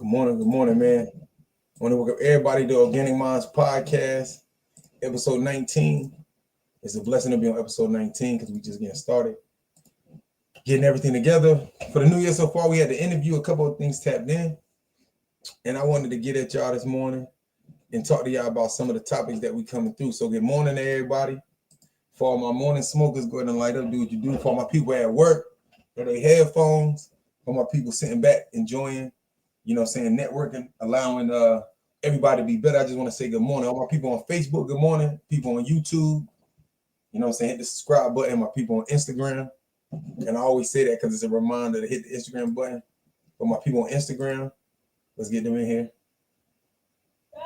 Good morning, man. I want to welcome everybody to Organicminds podcast, episode 19. It's a blessing to be on episode 19 because we just getting started, getting everything together. For the new year so far, we had to interview a couple of things tapped in, and I wanted to get at y'all this morning and talk to y'all about some of the topics that we coming through. So good morning to everybody. For all my morning smokers, go ahead and light up, do what you do. For all my people at work, for their headphones, for my people sitting back, enjoying, networking, allowing everybody to be better. I just want to say good morning. All my people on Facebook, good morning. People on YouTube, hit the subscribe button. My people on Instagram. And I always say that because it's a reminder to hit the Instagram button. For my people on Instagram, let's get them in here.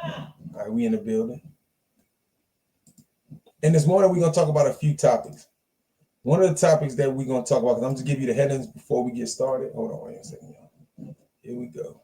All right, we in the building. And this morning, we're going to talk about a few topics. One of the topics that we're going to talk about, because I'm just give you the headings before we get started. Hold on a second, y'all. Here we go.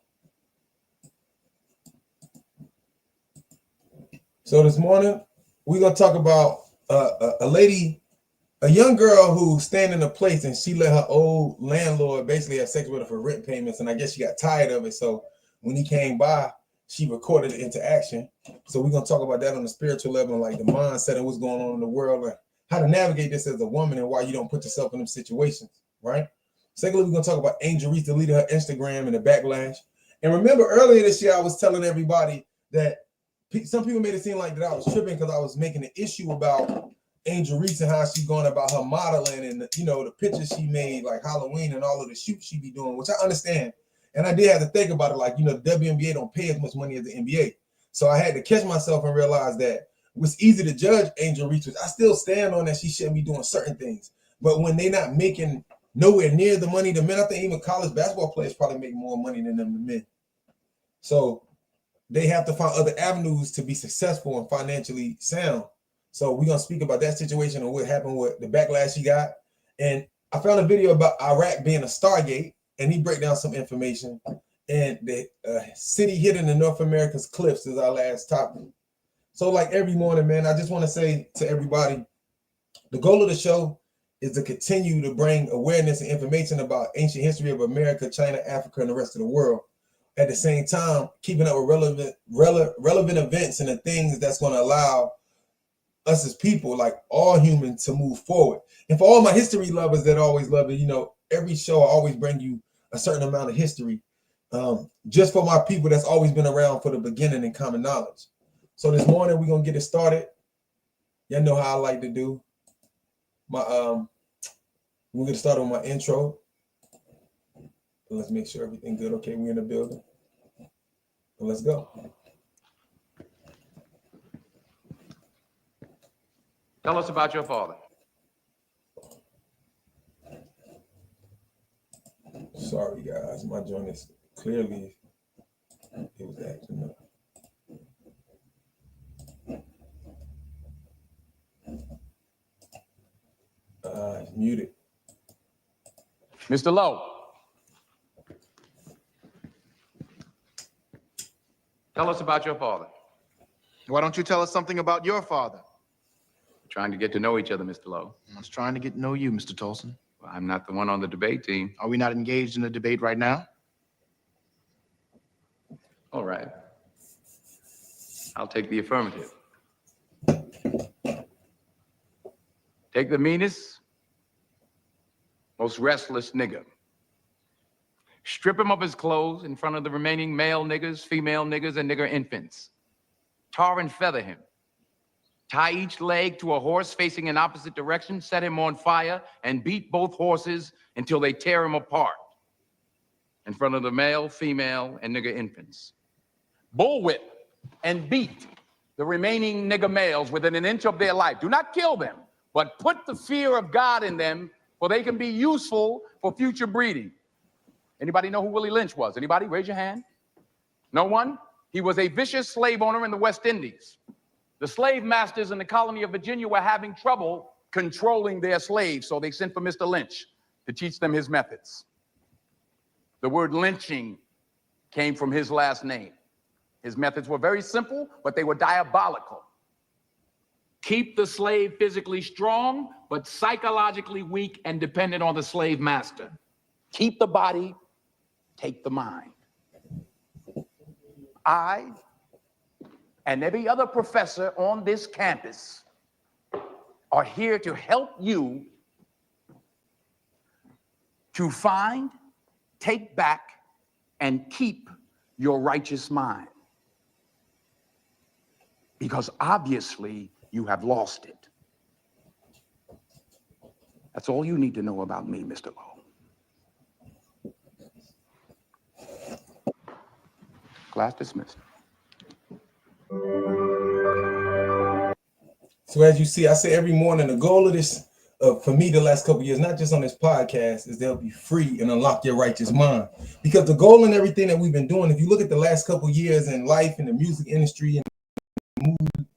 So this morning, we're going to talk about a young girl who's staying in a place and she let her old landlord basically have sex with her for rent payments. And I guess she got tired of it. So when he came by, she recorded the interaction. So we're going to talk about that on the spiritual level, like the mindset and what's going on in the world and how to navigate this as a woman and why you don't put yourself in them situations, right? Secondly, we're going to talk about Angel Reese deleted her Instagram and the backlash. And remember earlier this year, I was telling everybody that some people made it seem like that I was tripping because I was making an issue about Angel Reese and how she's going about her modeling and, the pictures she made, like Halloween and all of the shoots she be doing, which I understand. And I did have to think about it, like, the WNBA don't pay as much money as the NBA. So I had to catch myself and realize that it was easy to judge Angel Reese. I still stand on that she shouldn't be doing certain things. But when they're not making nowhere near the money the men, I think even college basketball players probably make more money than them the men. So they have to find other avenues to be successful and financially sound. So we're going to speak about that situation and what happened with the backlash she got. And I found a video about Iraq being a Stargate. And he break down some information. And the city hidden in North America's cliffs is our last topic. So like every morning, man, I just want to say to everybody, the goal of the show is to continue to bring awareness and information about ancient history of America, China, Africa, and the rest of the world. At the same time, keeping up with relevant events and the things that's going to allow us as people, like all humans, to move forward. And for all my history lovers that always love it, every show I always bring you a certain amount of history, just for my people that's always been around for the beginning and common knowledge. So this morning we're gonna get it started. Y'all know how I like to do. We're gonna start with my intro. Let's make sure everything good. Okay, we're in the building. Let's go. Tell us about your father. Sorry, guys. My joint is clearly, it was acting up. It's muted. Mr. Lowe. Tell us about your father. Why don't you tell us something about your father? Trying to get to know each other, Mr. Lowe. I was trying to get to know you, Mr. Tolson. Well, I'm not the one on the debate team. Are we not engaged in a debate right now? All right. I'll take the affirmative. Take the meanest, most restless nigger. Strip him of his clothes in front of the remaining male niggers, female niggers, and nigger infants. Tar and feather him. Tie each leg to a horse facing in opposite direction, set him on fire, and beat both horses until they tear him apart in front of the male, female, and nigger infants. Bullwhip and beat the remaining nigger males within an inch of their life. Do not kill them, but put the fear of God in them, for they can be useful for future breeding. Anybody know who Willie Lynch was? Anybody? Raise your hand. No one? He was a vicious slave owner in the West Indies. The slave masters in the colony of Virginia were having trouble controlling their slaves, so they sent for Mr. Lynch to teach them his methods. The word lynching came from his last name. His methods were very simple, but they were diabolical. Keep the slave physically strong, but psychologically weak and dependent on the slave master. Keep the body, take the mind. I and every other professor on this campus are here to help you to find, take back, and keep your righteous mind. Because obviously you have lost it. That's all you need to know about me, Mr. Lowe. Class dismissed. So as you see, I say every morning, the goal of this, for me the last couple of years, not just on this podcast, is to help you free and unlock your righteous mind. Because the goal in everything that we've been doing, if you look at the last couple of years in life, in the music industry, and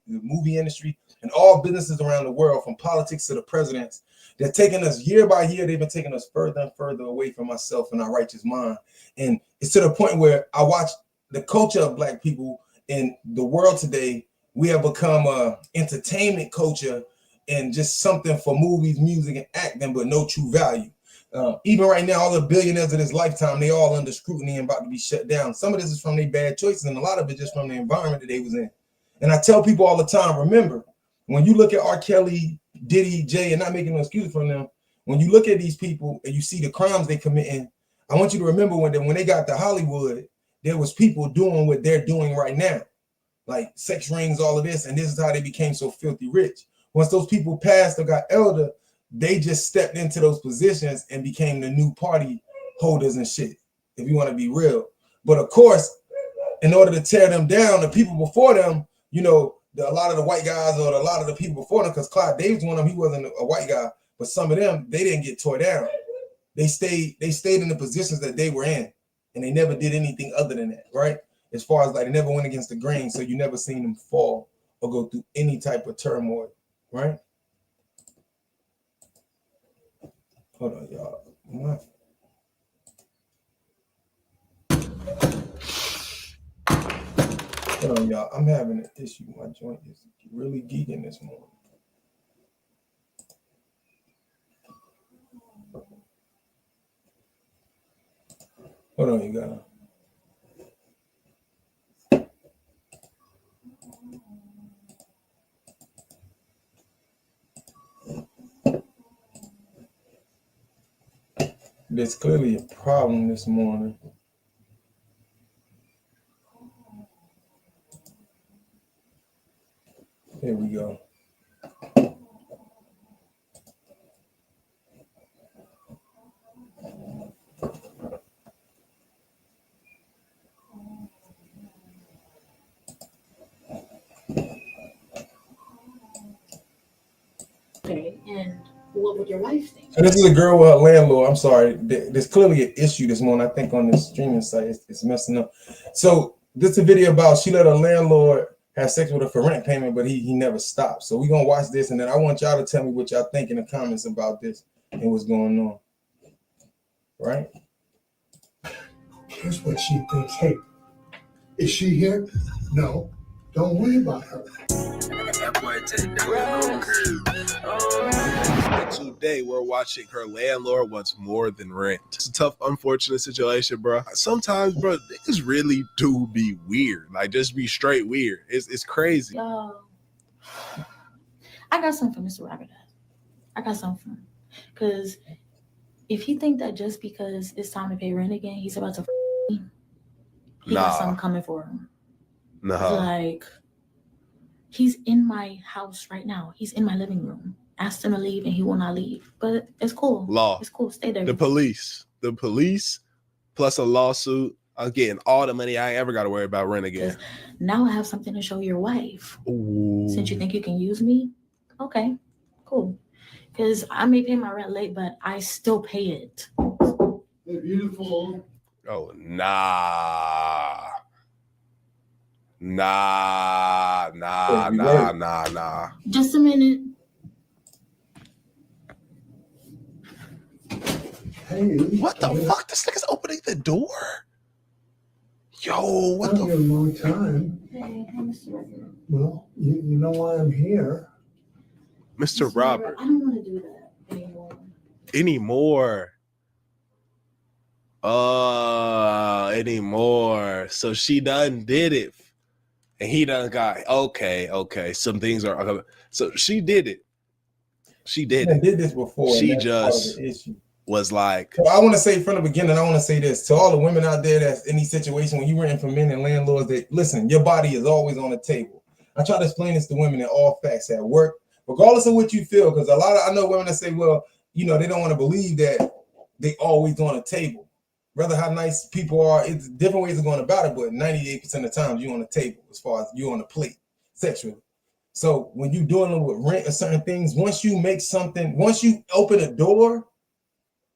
the movie industry, and all businesses around the world, from politics to the presidents, they're taking us year by year. They've been taking us further and further away from ourselves and our righteous mind. And it's to the point where I watch the culture of Black people in the world today. We have become a entertainment culture and just something for movies, music, and acting, but no true value. Even right now, all the billionaires of this lifetime, they all under scrutiny and about to be shut down. Some of this is from their bad choices, and a lot of it just from the environment that they was in. And I tell people all the time, remember, when you look at R. Kelly, Diddy, Jay, and not making no excuses from them, when you look at these people and you see the crimes they committing, I want you to remember when they got to Hollywood, there was people doing what they're doing right now, like sex rings, all of this, and this is how they became so filthy rich. Once those people passed or got elder, they just stepped into those positions and became the new party holders and shit, if you want to be real. But of course, in order to tear them down, the people before them, you know, a lot of the white guys or a lot of the people before them, because Clyde Davis, one of them, he wasn't a white guy, but some of them, they didn't get tore down. They stayed in the positions that they were in, and they never did anything other than that, right? As far as like, they never went against the grain, so you never seen them fall or go through any type of turmoil, right? Hold on, y'all. What? Hold on, y'all. I'm having an issue. My joint is really geeking this morning. Hold on, you guys. There's clearly a problem this morning. Here we go. Okay, and what would your wife think? So this is a girl with her landlord. I'm sorry. There's clearly an issue this morning. I think on this streaming site, it's messing up. So this is a video about she let her landlord have sex with her for rent payment, but he never stopped. So we're going to watch this, and then I want y'all to tell me what y'all think in the comments about this and what's going on. Right? Here's what she thinks. Hey, is she here? No. Don't worry about her. Today we're watching her landlord wants more than rent. It's a tough, unfortunate situation, bro. Sometimes, bro, niggas really do be weird. Like, just be straight weird. It's crazy. Yo, I got something for Mr. Rabbit. I got something for him. Because if he think that just because it's time to pay rent again, he's about to he got something coming for him. Nah. Like, he's in my house right now. He's in my living room. Asked him to leave and he will not leave. But it's cool. Law. It's cool. Stay there. The police plus a lawsuit. I'm getting all the money. I ain't ever got to worry about rent again. Now I have something to show your wife. Ooh. Since you think you can use me, okay, cool. Because I may pay my rent late, but I still pay it. They're beautiful. Oh, nah. Nah. Just a minute. Hey. What the fuck? This nigga's opening the door? Yo, what It's been a the long time. Hey, Mr. Robert. Well, you know why I'm here. Mr. Robert. I don't want to do that anymore. Anymore. anymore. So she done did it. And he done got, okay. Some things are, so she did it. She did it. Did this before. She and that's part of just the issue. Was like. So I want to say from the beginning, I want to say this to all the women out there that's in these situations when you renting from men and landlords, that listen, your body is always on the table. I try to explain this to women in all facts at work, regardless of what you feel, because I know women that say, well, you know, they don't want to believe that they always on the table. Rather how nice people are, it's different ways of going about it, but 98% of the time you're on the table as far as you're on the plate sexually. So when you're doing with rent or certain things, once you open a door,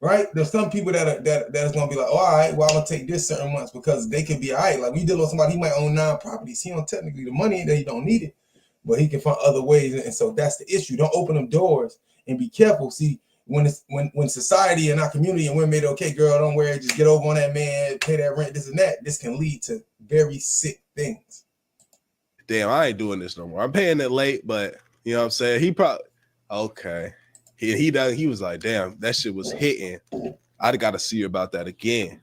right? There's some people that is gonna be like, oh, all right, well, I'm gonna take this certain months because they could be all right. Like we deal with somebody, he might own 9 properties. He don't technically the money that he don't need it, but he can find other ways. And so that's the issue. Don't open them doors and be careful. See, when society and our community and women made it, okay, girl, don't worry, just get over on that man, pay that rent, this and that. This can lead to very sick things. Damn, I ain't doing this no more. I'm paying it late, but you know what I'm saying? He probably okay. He was like, damn, that shit was hitting. I gotta see you about that again.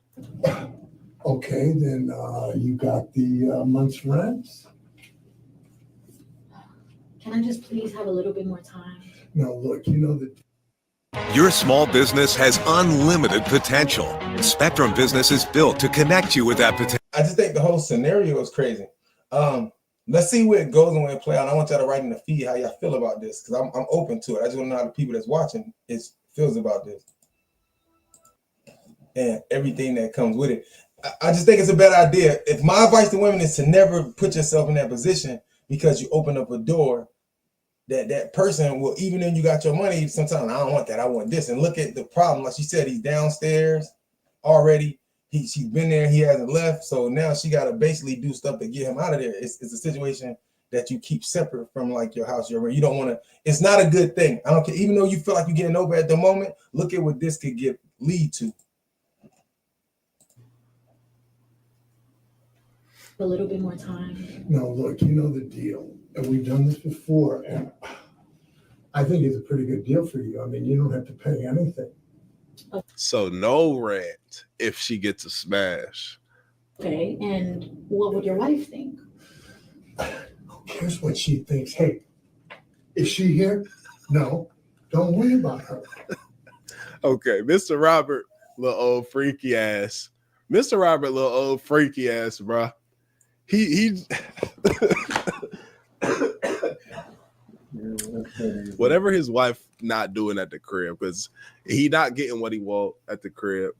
Okay, then you got the month's rent. Can I just please have a little bit more time? No, look, you know that. Your small business has unlimited potential. Spectrum Business is built to connect you with that potential. I just think the whole scenario is crazy. Let's see where it goes and where it play out. I want y'all to write in the feed how y'all feel about this, because I'm open to it. I just want to know how the people that's watching feels about this and everything that comes with it. I just think it's a bad idea. If my advice to women is to never put yourself in that position, because you open up a door that person will, even when you got your money, sometimes I don't want that, I want this. And look at the problem. Like she said, he's downstairs already. She's been there, he hasn't left. So now she got to basically do stuff to get him out of there. It's a situation that you keep separate from like your house, your rent. You don't want to, it's not a good thing. I don't care. Even though you feel like you're getting over at the moment, look at what this could lead to. A little bit more time. No, look, you know the deal. And we've done this before. And I think it's a pretty good deal for you. I mean, you don't have to pay anything. So no rent if she gets a smash. Okay, and what would your wife think? Who cares what she thinks? Hey, is she here? No, don't worry about her. Okay, Mr. Robert, little old freaky ass. Mr. Robert, little old freaky ass, bro. He whatever his wife not doing at the crib, because he not getting what he want at the crib.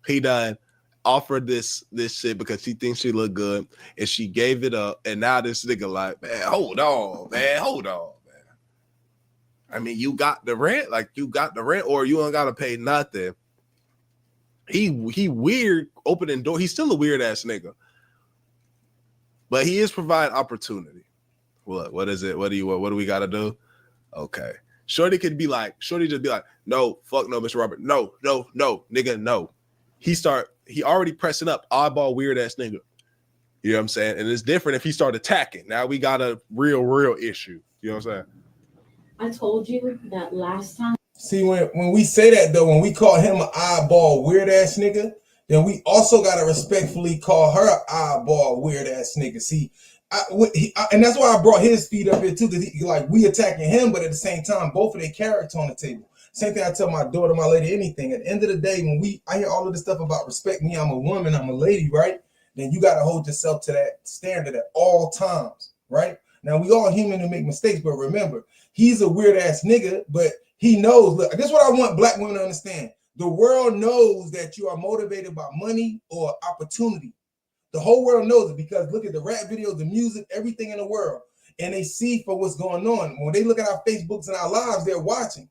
He done offered this shit because she thinks she look good, and she gave it up. And now this nigga like, man, hold on, man. I mean, you got the rent, or you don't gotta pay nothing. He weird opening door. He's still a weird ass nigga, but he is providing opportunity. What is it? What do we gotta do? Okay. Shorty just be like, no, fuck no, Mr. Robert. No, nigga, no. He already pressing up, oddball, weird ass nigga. You know what I'm saying? And it's different if he start attacking. Now we got a real issue. You know what I'm saying? I told you that last time. See, when we say that though, when we call him an oddball, weird ass nigga, then we also gotta respectfully call her an oddball, weird ass nigga. See, and that's why I brought his feet up here too, because we attacking him, but at the same time, both of their character on the table. Same thing I tell my daughter, my lady, anything. At the end of the day, when I hear all of this stuff about respect me, I'm a woman, I'm a lady, right? Then you got to hold yourself to that standard at all times, right? Now, we all human to make mistakes, but remember, he's a weird ass nigga, but he knows, look, this is what I want black women to understand. The world knows that you are motivated by money or opportunity. The whole world knows it, because look at the rap videos, the music, everything in the world, and they see for what's going on. When they look at our Facebooks and our lives, they're watching.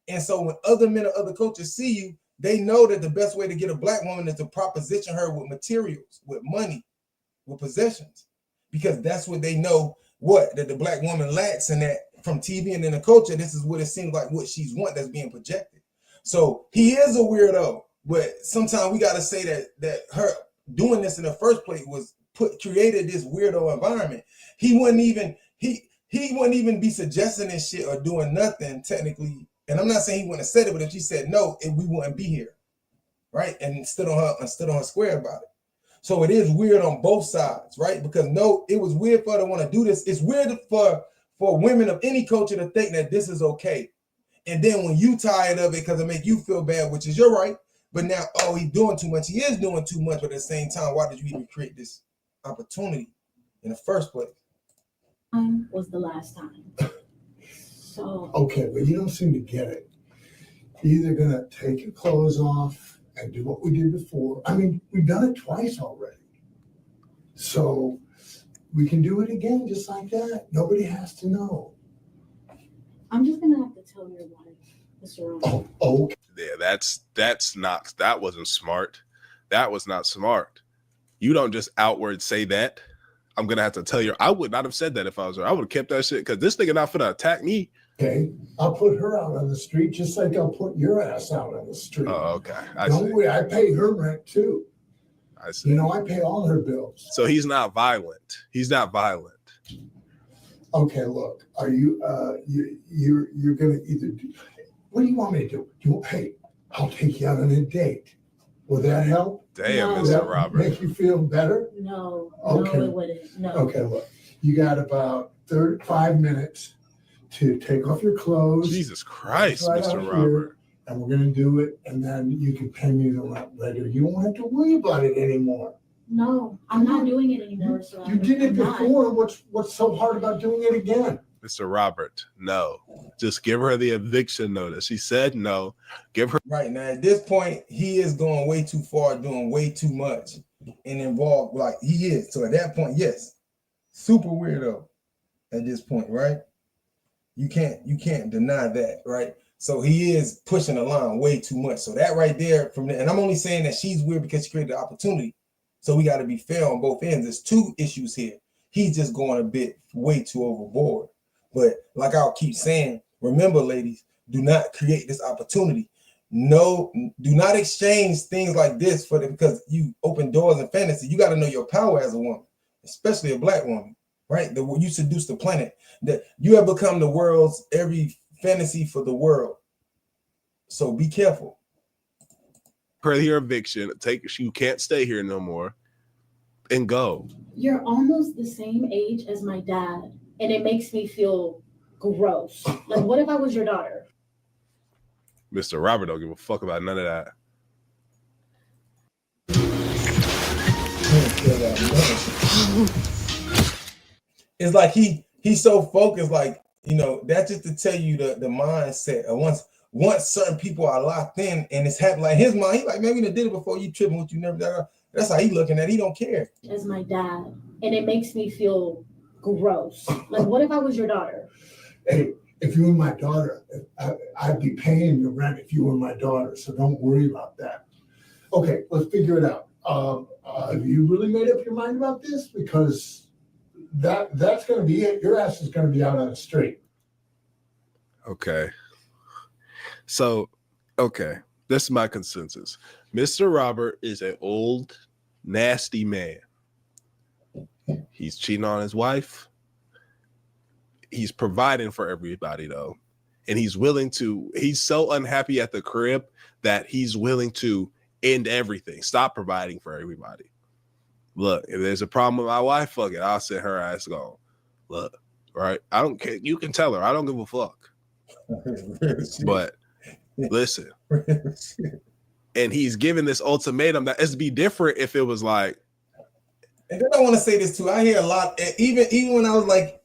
And so when other men or other cultures see you, they know that the best way to get a black woman is to proposition her with materials, with money, with possessions, because that's what they know that the black woman lacks, and that from TV and in the culture, this is what it seems like what she's want that's being projected. So he is a weirdo, but sometimes we got to say that her doing this in the first place created this weirdo environment. He wouldn't even be suggesting this shit or doing nothing technically. And I'm not saying he wouldn't have said it, but if she said no, we wouldn't be here, right? And stood on her square about it. So it is weird on both sides, right? Because no, it was weird for her to want to do this. It's weird for women of any culture to think that this is okay. And then when you tired of it because it make you feel bad, which is your right, but now, oh, he's doing too much. He is doing too much, but at the same time, why did you even create this opportunity in the first place? Was the last time. So Okay, but you don't seem to get it. You're either gonna take your clothes off and do what we did before. I mean, we've done it twice already. So we can do it again just like that. Nobody has to know. I'm just gonna have to tell your wife, Mr. Roman. Oh, okay. Yeah, that wasn't smart. That was not smart. You don't just outward say that. I'm gonna have to tell you. I would not have said that if I was her. I would have kept that shit because this nigga not finna attack me. Okay, I'll put her out on the street just like I'll put your ass out on the street. Oh, okay. Don't worry, I pay her rent too. I see. You know, I pay all her bills. So he's not violent. He's not violent. Okay, look, are you you're gonna either do, what do you want me to do? Hey, I'll take you out on a date. Will that help? Damn, No. Will that Mr. Robert. make you feel better? No, Okay. no, it wouldn't. No. Okay, look, you got about 35 minutes to take off your clothes. Jesus Christ, Right Mr. out here. Robert. And we're gonna do it, and then you can pay me the rent later. You won't have to worry about it anymore. No, I'm not doing it anymore. So You did it I'm not. before. What's so hard about doing it again? Mr. Robert, no. Just give her the eviction notice. She said no. Give her. Right now, at this point, he is going way too far, doing way too much, and involved like he is. So at that point, yes, super weirdo. At this point, right? You can't deny that, right? So he is pushing the line way too much. So that right there, from there, and I'm only saying that she's weird because she created the opportunity. So we got to be fair on both ends. There's two issues here. He's just going a bit way too overboard. But like I'll keep saying, remember, ladies, do not create this opportunity. No, do not exchange things like this for them because you open doors and fantasy. You got to know your power as a woman, especially a black woman, right? You seduce the planet. That you have become the world's every fantasy for the world. So be careful. Per your eviction, you can't stay here no more, and go. You're almost the same age as my dad, and it makes me feel gross. Like, what if I was your daughter? Mr. Robert don't give a fuck about none of that. It's like he's so focused, like, you know, that's just to tell you the mindset of once certain people are locked in and it's happening, like his mind, he like, man, we done did it before, you tripping what you never done. That's how he looking at it. He don't care. As my dad, and it makes me feel gross. Like, what if I was your daughter? Hey, if you were my daughter, I'd be paying your rent if you were my daughter. So don't worry about that. Okay, let's figure it out. Have you really made up your mind about this? Because that's going to be it. Your ass is going to be out on the street. Okay. So, okay. This is my consensus. Mr. Robert is an old, nasty man. He's cheating on his wife. He's providing for everybody, though. And he's so unhappy at the crib that he's willing to end everything. Stop providing for everybody. Look, if there's a problem with my wife, fuck it. I'll send her ass gone. Look, right? I don't care. You can tell her. I don't give a fuck. But listen. And he's giving this ultimatum that it'd be different if it was like. And then I want to say this too. I hear a lot, even when I was like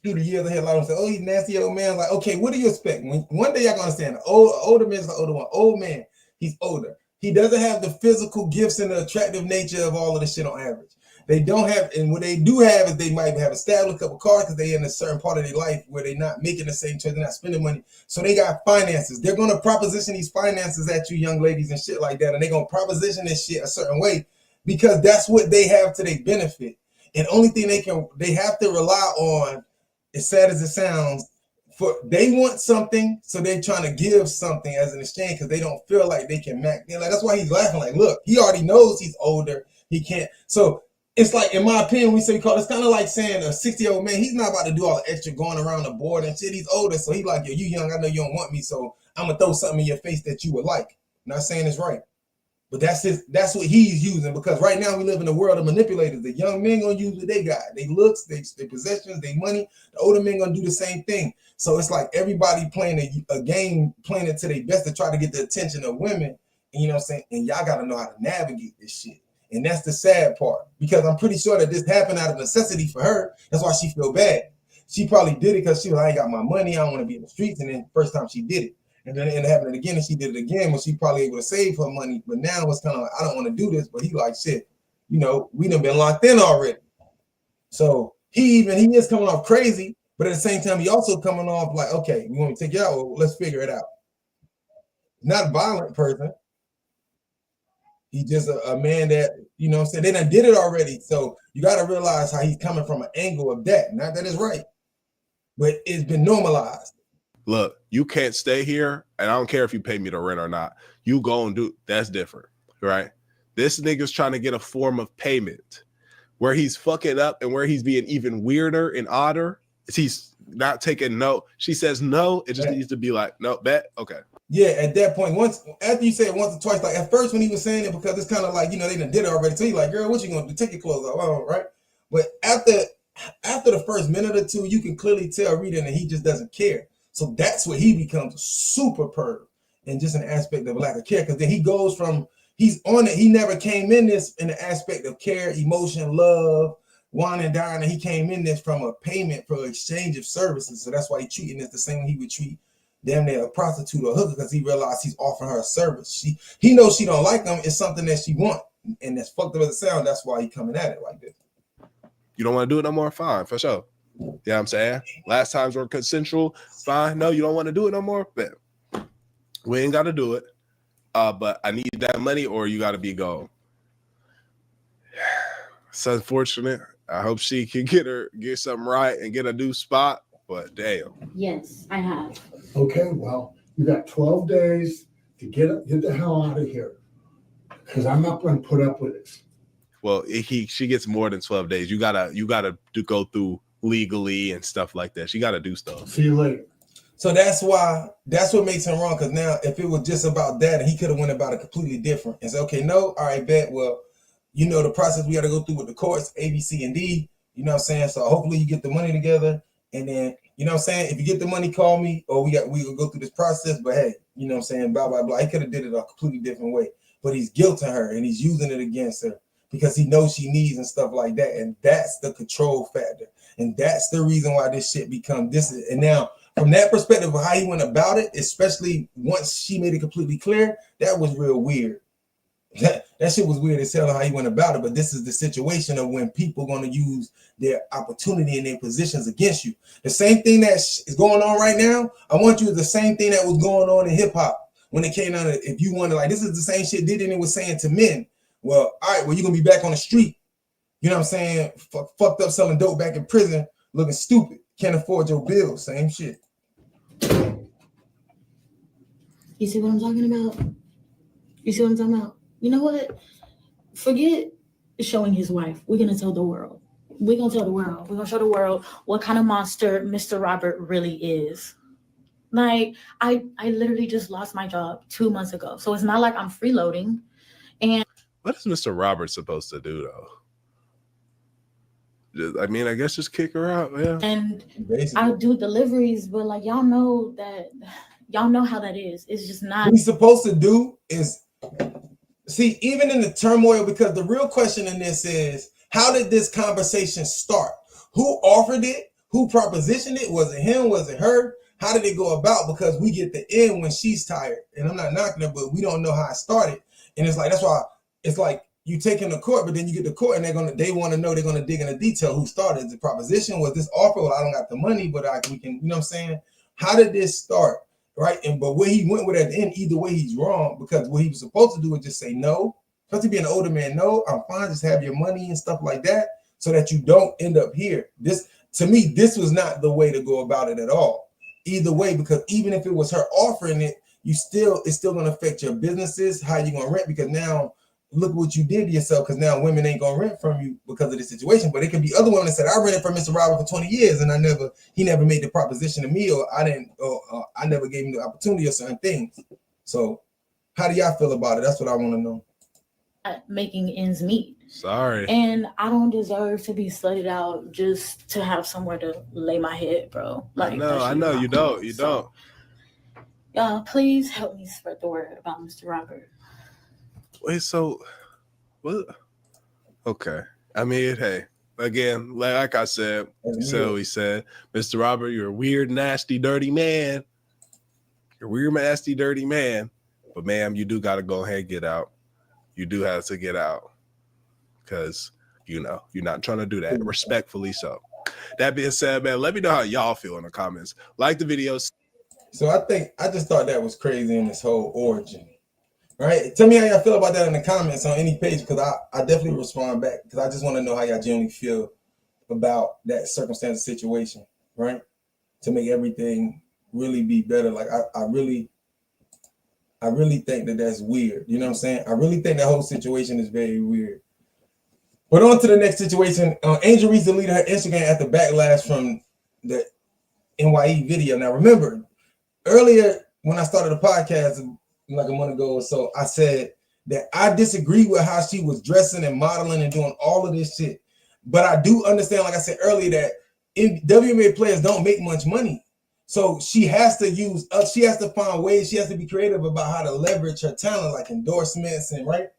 through the years, I hear a lot of them say, "Oh, he's nasty old man." Like, okay, what do you expect? One day y'all gonna understand. Older man's the older one. Old man, he's older. He doesn't have the physical gifts and the attractive nature of all of the shit on average. They don't have, and what they do have is they might have established a couple cars because they're in a certain part of their life where they're not making the same choice, they're not spending money. So they got finances. They're gonna proposition these finances at you, young ladies, and shit like that, and they're gonna proposition this shit a certain way because that's what they have to their benefit. And only thing they have to rely on, as sad as it sounds, they want something, so they're trying to give something as an exchange because they don't feel like they can match. Like, that's why he's laughing. Like, look, he already knows he's older. He can't. So it's like, in my opinion, it's kind of like saying a 60-year-old man, he's not about to do all the extra going around the board and shit. He's older, so he's like, yo, you young, I know you don't want me, so I'm gonna throw something in your face that you would like. Not saying it's right, But that's what he's using, because right now we live in a world of manipulators. The young men gonna use what they got, they looks, their possessions, their money. The older men gonna do the same thing. So it's like everybody playing a game, playing it to their best to try to get the attention of women. And you know what I'm saying? And y'all gotta know how to navigate this shit. And that's the sad part, because I'm pretty sure that this happened out of necessity for her. That's why she feel bad. She probably did it because she was like, I ain't got my money, I don't want to be in the streets. And then first time she did it. And then it ended up happening again, and she did it again when she probably able to save her money. But now it's kind of like, I don't want to do this. But he like, shit, you know, we done been locked in already. So he is coming off crazy, but at the same time, he also coming off like, okay, we want to take you out, well, let's figure it out. Not a violent person. He's just a man that, you know what I'm saying, they done did it already. So you got to realize how he's coming from an angle of that. Not that it's right, but it's been normalized. Look, you can't stay here, and I don't care if you pay me the rent or not. You go and do, that's different, right? This nigga's trying to get a form of payment. Where he's fucking up and where he's being even weirder and odder is he's not taking no. She says no, it just needs to be like, no, bet, okay. Yeah, at that point, after you say it once or twice, like at first when he was saying it, because it's kind of like, you know, they done did it already. So you like, girl, what you gonna do? Take your clothes off, oh, right? But after the first minute or two, you can clearly tell reading that he just doesn't care. So that's where he becomes super perv, and just an aspect of lack of care. Because then he goes from, he's on it. He never came in this in the aspect of care, emotion, love, wine and dine. And he came in this from a payment for exchange of services. So that's why he treating this the same way he would treat damn near a prostitute or a hooker, because he realized he's offering her a service. He knows she don't like him. It's something that she want, and that's fucked up as it sound. That's why he coming at it like this. You don't want to do it no more? Fine, for sure. You know what I'm saying? Last times were consensual. Fine. No, you don't want to do it no more? Bet. We ain't got to do it. But I need that money or you got to be gone. It's unfortunate. I hope she can get something right and get a new spot. But damn. Yes, I have. Okay, well, you got 12 days to get the hell out of here, because I'm not going to put up with this. Well, she gets more than 12 days. You gotta go through legally and stuff like that. She gotta do stuff. See you later. So that's what makes him wrong. Because now, if it was just about that, he could have went about it completely different and said, okay, no, all right, bet. Well, you know the process we got to go through with the courts, A, B, C, and D. You know what I'm saying? So hopefully you get the money together, and then, you know what I'm saying, if you get the money, call me, or we will go through this process. But hey, you know what I'm saying, blah blah blah. He could have did it a completely different way, but he's guilting her and he's using it against her because he knows she needs and stuff like that. And that's the control factor, and that's the reason why this shit become this. And now, from that perspective of how he went about it, especially once she made it completely clear, that was real weird. That shit was weird as hell how he went about it. But this is the situation of when people going to use their opportunity and their positions against you. The same thing that is going on right now, I want you to the same thing that was going on in hip hop when it came down to, if you want to, like, this is the same shit Diddy was saying to men. Well, all right, well, you're going to be back on the street. You know what I'm saying? Fucked up selling dope back in prison, looking stupid. Can't afford your bills. Same shit. You see what I'm talking about? You see what I'm talking about? You know what? Forget showing his wife. We're going to tell the world. We're going to tell the world. We're going to show the world what kind of monster Mr. Robert really is. Like, I literally just lost my job 2 months ago. So it's not like I'm freeloading. And what is Mr. Robert supposed to do, though? I mean, I guess just kick her out, yeah. And basically, I do deliveries, but like, y'all know how that is. It's just not. What he's supposed to do is, see, even in the turmoil, because the real question in this is, how did this conversation start? Who offered it? Who propositioned it? Was it him? Was it her? How did it go about? Because we get the end when she's tired. And I'm not knocking her, but we don't know how it started. And it's like, that's why it's like you take him to court, but then you get to court and they want to know, they're going to dig into detail who started the proposition. Was this offer? Well, I don't got the money, but we can, you know what I'm saying? How did this start? Right. But where he went with at the end, either way, he's wrong, because what he was supposed to do is just say no. Especially being an older man, no, I'm fine, just have your money and stuff like that, so that you don't end up here. This, to me, this was not the way to go about it at all. Either way, because even if it was her offering it, it's still gonna affect your businesses, how you gonna rent, because now look what you did to yourself, because now women ain't gonna rent from you because of this situation. But it could be other women that said, I rented from Mr. Robert for 20 years and he never made the proposition to me, or I never gave him the opportunity of certain things. So how do y'all feel about it? That's what I want to know. at making ends meet. Sorry. And I don't deserve to be slutted out just to have somewhere to lay my head, bro. Like, that I shit know is you not don't. cool. You So, don't. y'all, please help me spread the word about Mr. Robert. Wait, so what? Okay. I mean, hey, again, like I said, so he said, Mr. Robert, you're a weird, nasty, dirty man. You're a weird, nasty, dirty man. But ma'am, you do gotta go ahead and get out. You do have to get out. Because you're not trying to do that. Respectfully so. That being said, man, let me know how y'all feel in the comments. Like the videos. So I just thought that was crazy in this whole origin. Right? Tell me how y'all feel about that in the comments on any page, because I definitely respond back, because I just want to know how y'all generally feel about that circumstance situation, right? To make everything really be better. Like I really think that that's weird. You know what I'm saying? I really think that whole situation is very weird. But on to the next situation. Angel Reese deleted her Instagram after backlash from the NYE video. Now remember, earlier when I started the podcast like a month ago or so, I said that I disagree with how she was dressing and modeling and doing all of this shit. But I do understand, like I said earlier, that WNBA players don't make much money. So she has to she has to find ways, she has to be creative about how to leverage her talent, like endorsements and right.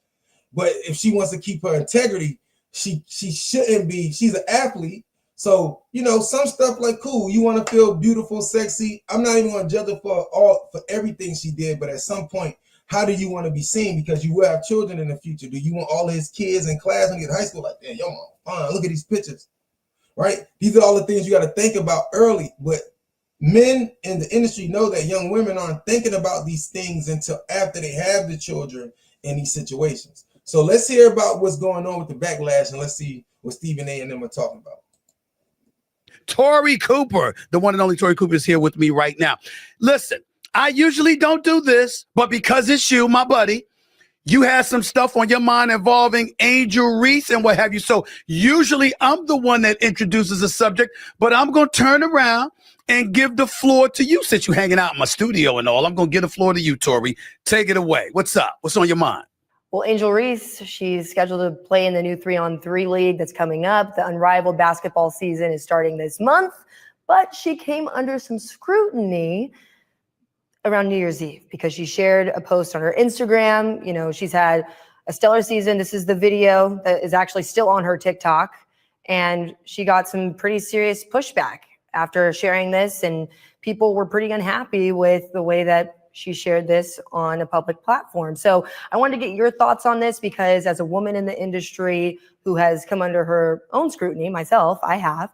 But if she wants to keep her integrity, she shouldn't be, she's an athlete. So, some stuff like, cool, you want to feel beautiful, sexy. I'm not even going to judge her for everything she did, but at some point, how do you want to be seen? Because you will have children in the future. Do you want all his kids in class when you get to high school like, damn, your mom fine, look at these pictures, right? These are all the things you got to think about early. But men in the industry know that young women aren't thinking about these things until after they have the children in these situations. So let's hear about what's going on with the backlash, and let's see what Stephen A and them are talking about. Tori Cooper, the one and only Tori Cooper, is here with me right now. Listen, I usually don't do this, but because it's you, my buddy, you had some stuff on your mind involving Angel Reese and what have you. So usually I'm the one that introduces a subject, but I'm going to turn around and give the floor to you since you're hanging out in my studio and all. I'm going to give the floor to you, Tori. Take it away. What's up? What's on your mind? Well, Angel Reese, she's scheduled to play in the new 3-on-3 league that's coming up. The unrivaled basketball season is starting this month, but she came under some scrutiny around New Year's Eve because she shared a post on her Instagram. She's had a stellar season. This is the video that is actually still on her TikTok, and she got some pretty serious pushback after sharing this, and people were pretty unhappy with the way that she shared this on a public platform. So I wanted to get your thoughts on this because as a woman in the industry who has come under her own scrutiny, myself, I have,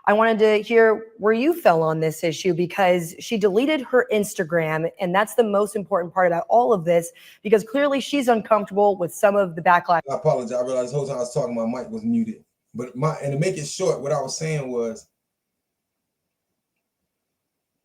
I wanted to hear where you fell on this issue, because she deleted her Instagram, and that's the most important part about all of this, because clearly she's uncomfortable with some of the backlash. I apologize. I realized the whole time I was talking, my mic was muted. But and to make it short, what I was saying was,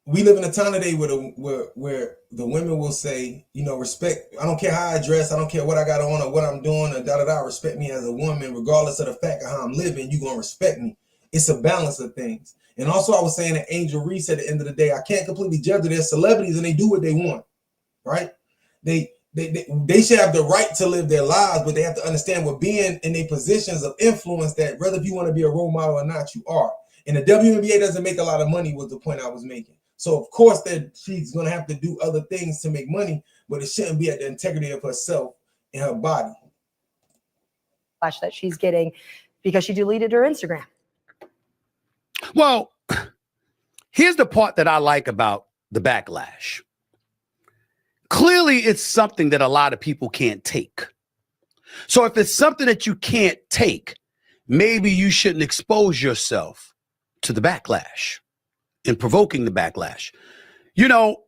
we live in a time today where the women will say, you know, respect. I don't care how I dress. I don't care what I got on or what I'm doing, and respect me as a woman, regardless of the fact of how I'm living. You're gonna respect me. It's a balance of things. And also, I was saying that Angel Reese, at the end of the day, I can't completely judge it. They're celebrities and they do what they want, right? They should have the right to live their lives, but they have to understand what being in their positions of influence, that whether if you want to be a role model or not, you are. And the WNBA doesn't make a lot of money, was the point I was making. So of course that she's going to have to do other things to make money, but it shouldn't be at the integrity of herself and her body. That she's getting because she deleted her Instagram. Well, here's the part that I like about the backlash. Clearly, it's something that a lot of people can't take. So if it's something that you can't take, maybe you shouldn't expose yourself to the backlash and provoking the backlash. You know,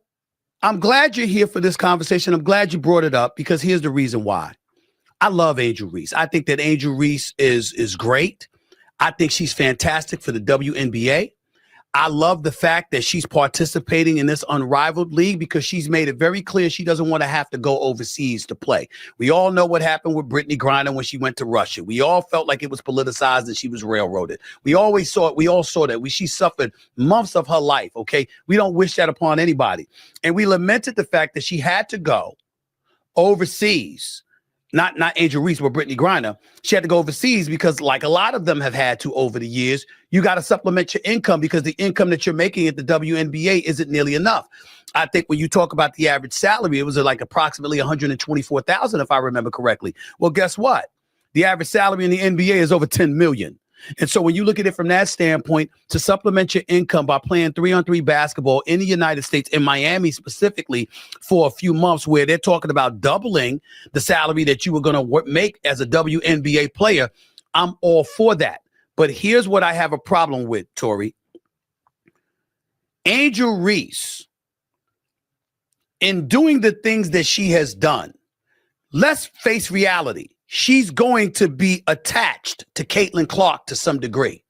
I'm glad you're here for this conversation. I'm glad you brought it up, because here's the reason why. I love Angel Reese. I think that Angel Reese is great. I think she's fantastic for the WNBA. I love the fact that she's participating in this unrivaled league, because she's made it very clear she doesn't want to have to go overseas to play. We all know what happened with Brittany Griner when she went to Russia. We all felt like it was politicized and she was railroaded. We always saw it. We all saw that. She suffered months of her life, okay? We don't wish that upon anybody. And we lamented the fact that she had to go overseas. Not Angel Reese, but Brittany Griner. She had to go overseas because, like a lot of them have had to over the years, you got to supplement your income, because the income that you're making at the WNBA isn't nearly enough. I think when you talk about the average salary, it was like approximately $124,000, if I remember correctly. Well, guess what? The average salary in the NBA is over $10 million. And so when you look at it from that standpoint, to supplement your income by playing 3-on-3 basketball in the United States, in Miami specifically, for a few months, where they're talking about doubling the salary that you were going to make as a WNBA player, I'm all for that. But here's what I have a problem with, Tori. Angel Reese, in doing the things that she has done, let's face reality. She's going to be attached to Caitlin Clark to some degree.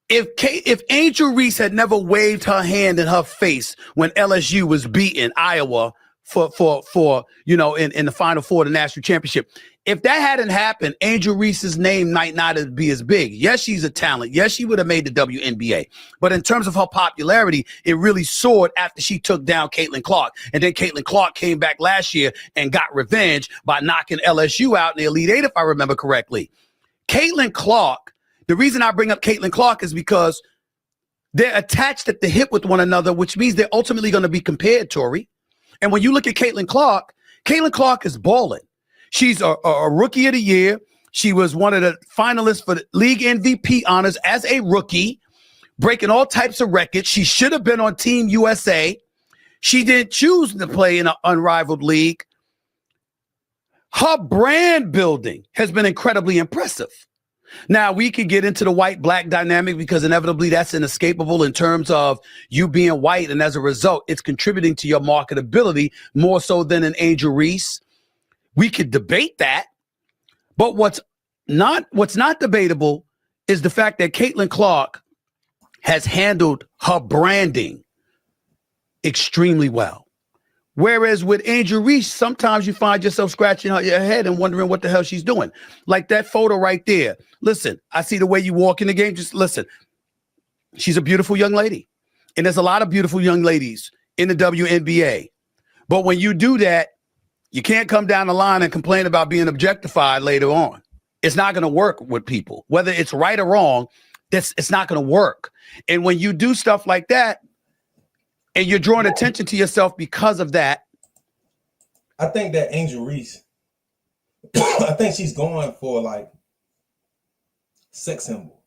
If Angel Reese had never waved her hand in her face when LSU was beating Iowa for you know, in the Final Four of the national championship, if that hadn't happened, Angel Reese's name might not be as big. Yes, she's a talent. Yes, she would have made the WNBA. But in terms of her popularity, it really soared after she took down Caitlin Clark. And then Caitlin Clark came back last year and got revenge by knocking LSU out in the Elite Eight, if I remember correctly. Caitlin Clark, the reason I bring up Caitlin Clark is because they're attached at the hip with one another, which means they're ultimately going to be compared, Tori. And when you look at Caitlin Clark is balling. She's a rookie of the year. She was one of the finalists for the league MVP honors as a rookie, breaking all types of records. She should have been on Team USA. She didn't choose to play in an unrivaled league. Her brand building has been incredibly impressive. Now, we could get into the white-black dynamic, because inevitably that's inescapable in terms of you being white, and as a result, it's contributing to your marketability more so than an Angel Reese. We could debate that, but what's not debatable is the fact that Caitlin Clark has handled her branding extremely well. Whereas with Angel Reese, sometimes you find yourself scratching your head and wondering what the hell she's doing. Like that photo right there. Listen, I see the way you walk in the game. Just listen. She's a beautiful young lady. And there's a lot of beautiful young ladies in the WNBA. But when you do that, you can't come down the line and complain about being objectified later on. It's not going to work with people. Whether it's right or wrong, it's not going to work. And when you do stuff like that, and you're drawing attention to yourself because of that. I think that Angel Reese, I think she's going for like sex symbol.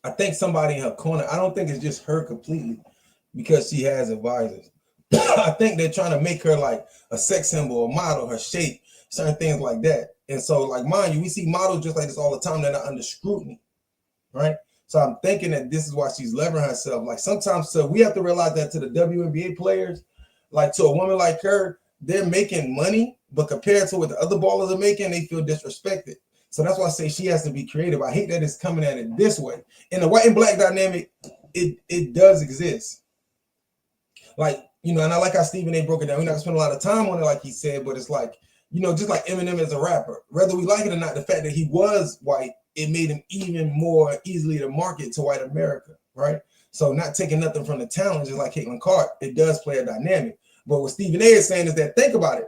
I think somebody in her corner, I don't think it's just her completely because she has advisors. I think they're trying to make her like a sex symbol, a model, her shape, certain things like that. And so, like, mind you, we see models just like this all the time. They're not under scrutiny, right? So I'm thinking that this is why she's levering herself. Like sometimes, so we have to realize that to the WNBA players, like to a woman like her, they're making money, but compared to what the other ballers are making, they feel disrespected. So that's why I say she has to be creative. I hate that it's coming at it this way. In the white and black dynamic, it does exist. Like, you know, and I like how Stephen A broke it down. We're not gonna spend a lot of time on it, like he said, but it's like, you know, just like Eminem as a rapper, whether we like it or not, the fact that he was white, it made him even more easily to market to white America, right? So not taking nothing from the talent, just like Caitlin Clark, it does play a dynamic. But what Stephen A is saying is that, think about it.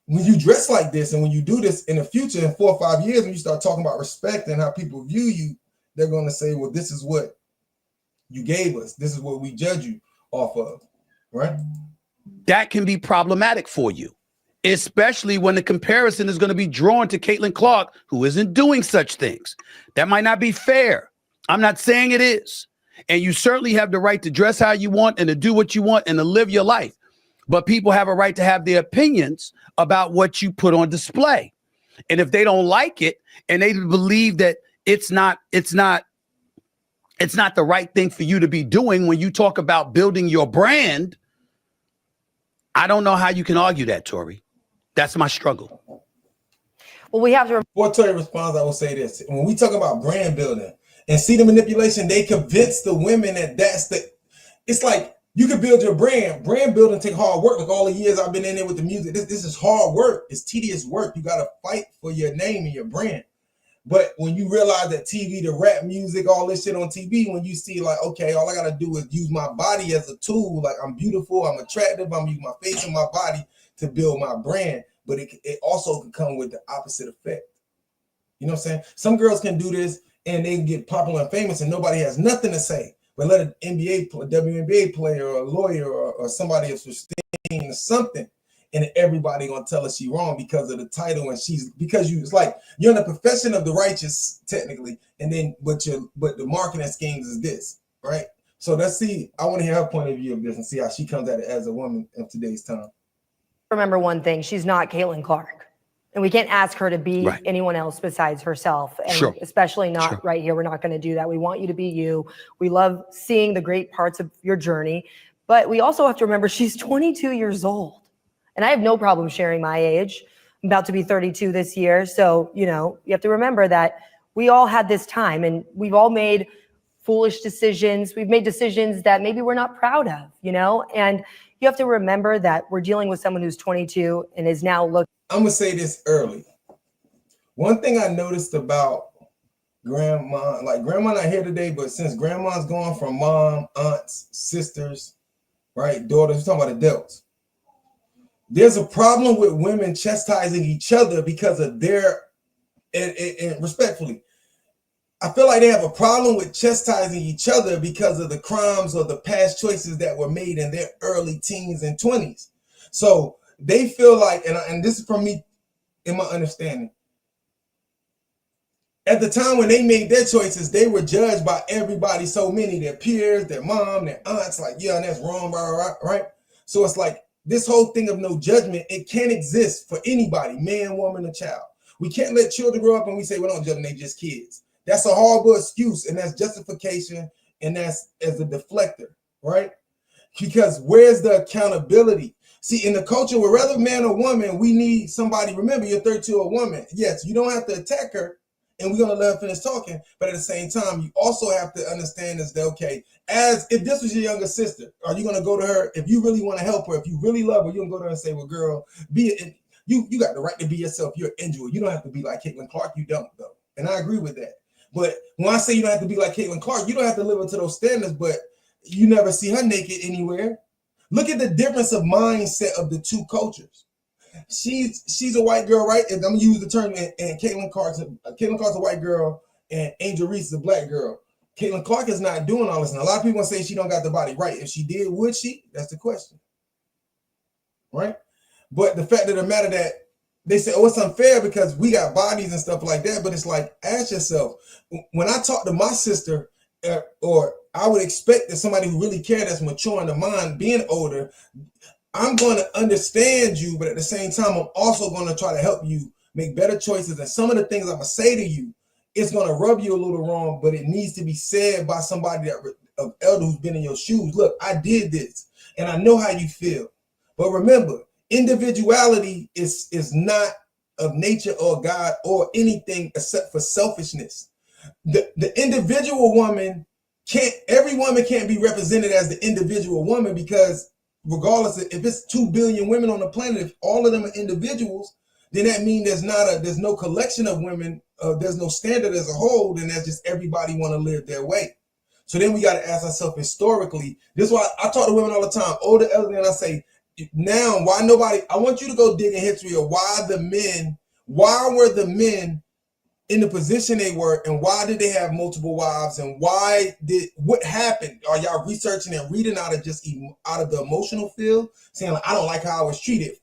When you dress like this and when you do this in the future, in 4 or 5 years, when you start talking about respect and how people view you, they're going to say, well, this is what you gave us. This is what we judge you off of, right? That can be problematic for you, especially when the comparison is going to be drawn to Caitlin Clark, who isn't doing such things. That might not be fair. I'm not saying it is. And you certainly have the right to dress how you want and to do what you want and to live your life. But people have a right to have their opinions about what you put on display. And if they don't like it and they believe that it's not the right thing for you to be doing when you talk about building your brand, I don't know how you can argue that, Tori. That's my struggle. Well, we have to. Before Tori responds, I will say this. When we talk about brand building and see the manipulation, they convince the women that it's like, you can build your brand. Brand building take hard work. Like all the years I've been in there with the music, this is hard work. It's tedious work. You got to fight for your name and your brand. But when you realize that TV, the rap music, all this shit on TV, when you see like, okay, all I got to do is use my body as a tool. Like I'm beautiful, I'm attractive, I'm using my face and my body to build my brand. But it also can come with the opposite effect. You know what I'm saying? Some girls can do this and they can get popular and famous and nobody has nothing to say. But let an WNBA player or a lawyer or somebody else sustain something, and everybody gonna tell us she wrong because of the title, and it's like you're in the profession of the righteous technically, and then but the marketing schemes is this, right? So let's see. I want to hear her point of view of this and see how she comes at it as a woman of today's time. Remember one thing: she's not Caitlin Clark, and we can't ask her to be anyone else besides herself, and especially not right here. We're not going to do that. We want you to be you. We love seeing the great parts of your journey, but we also have to remember she's 22 years old, and I have no problem sharing my age. I'm about to be 32 this year, so you know you have to remember that we all had this time, and we've all made foolish decisions. We've made decisions that maybe we're not proud of, you know, and you have to remember that we're dealing with someone who's 22 and is now looking. I'm gonna say this early. One thing I noticed about grandma, like grandma not here today, but since grandma's gone from mom, aunts, sisters, right, daughters, we're talking about adults. There's a problem with women chastising each other because of their, and respectfully, I feel like they have a problem with chastising each other because of the crimes or the past choices that were made in their early teens and 20s. So they feel like, and this is from me in my understanding, at the time when they made their choices, they were judged by everybody, so many, their peers, their mom, their aunts, like, yeah, that's wrong, right? So it's like this whole thing of no judgment, it can't exist for anybody, man, woman, or child. We can't let children grow up and we say, we don't judge them, they just kids. That's a horrible excuse, and that's justification, and that's as a deflector, right? Because where's the accountability? See, in the culture, where whether man or woman, we need somebody. Remember, you're 32-year-old woman. Yes, you don't have to attack her, and we're gonna let her finish talking. But at the same time, you also have to understand is that okay, as if this was your younger sister, are you gonna go to her if you really want to help her, if you really love her, you're gonna go to her and say, well, girl, be it. You got the right to be yourself. You're an individual. You don't have to be like Caitlin Clark. You don't though, and I agree with that. But when I say you don't have to be like Caitlin Clark, you don't have to live up to those standards, but you never see her naked anywhere. Look at the difference of mindset of the two cultures. She's a white girl, right? And I'm gonna use the term, and Caitlin Clark's a white girl, and Angel Reese is a black girl. Caitlin Clark is not doing all this. And a lot of people say she don't got the body right. If she did, would she? That's the question. Right? But the fact of the matter that they say, oh, it's unfair because we got bodies and stuff like that. But it's like, ask yourself, when I talk to my sister, or I would expect that somebody who really cares, that's mature in the mind, being older, I'm going to understand you. But at the same time, I'm also going to try to help you make better choices. And some of the things I'm going to say to you, it's gonna rub you a little wrong, but it needs to be said by somebody of elder who's been in your shoes. Look, I did this, and I know how you feel. But remember, individuality is not of nature or God or anything except for selfishness. The individual woman every woman can't be represented as the individual woman, because regardless if it's 2 billion women on the planet, if all of them are individuals, then that means there's no collection of women, there's no standard as a whole, then that's just everybody want to live their way. So then we got to ask ourselves historically. This is why I talk to women all the time, older, elderly, and I say, now I want you to go dig in history of why were the men in the position they were, and why did they have multiple wives, and what happened? Are y'all researching and reading out of the emotional field, saying like, I don't like how I was treated?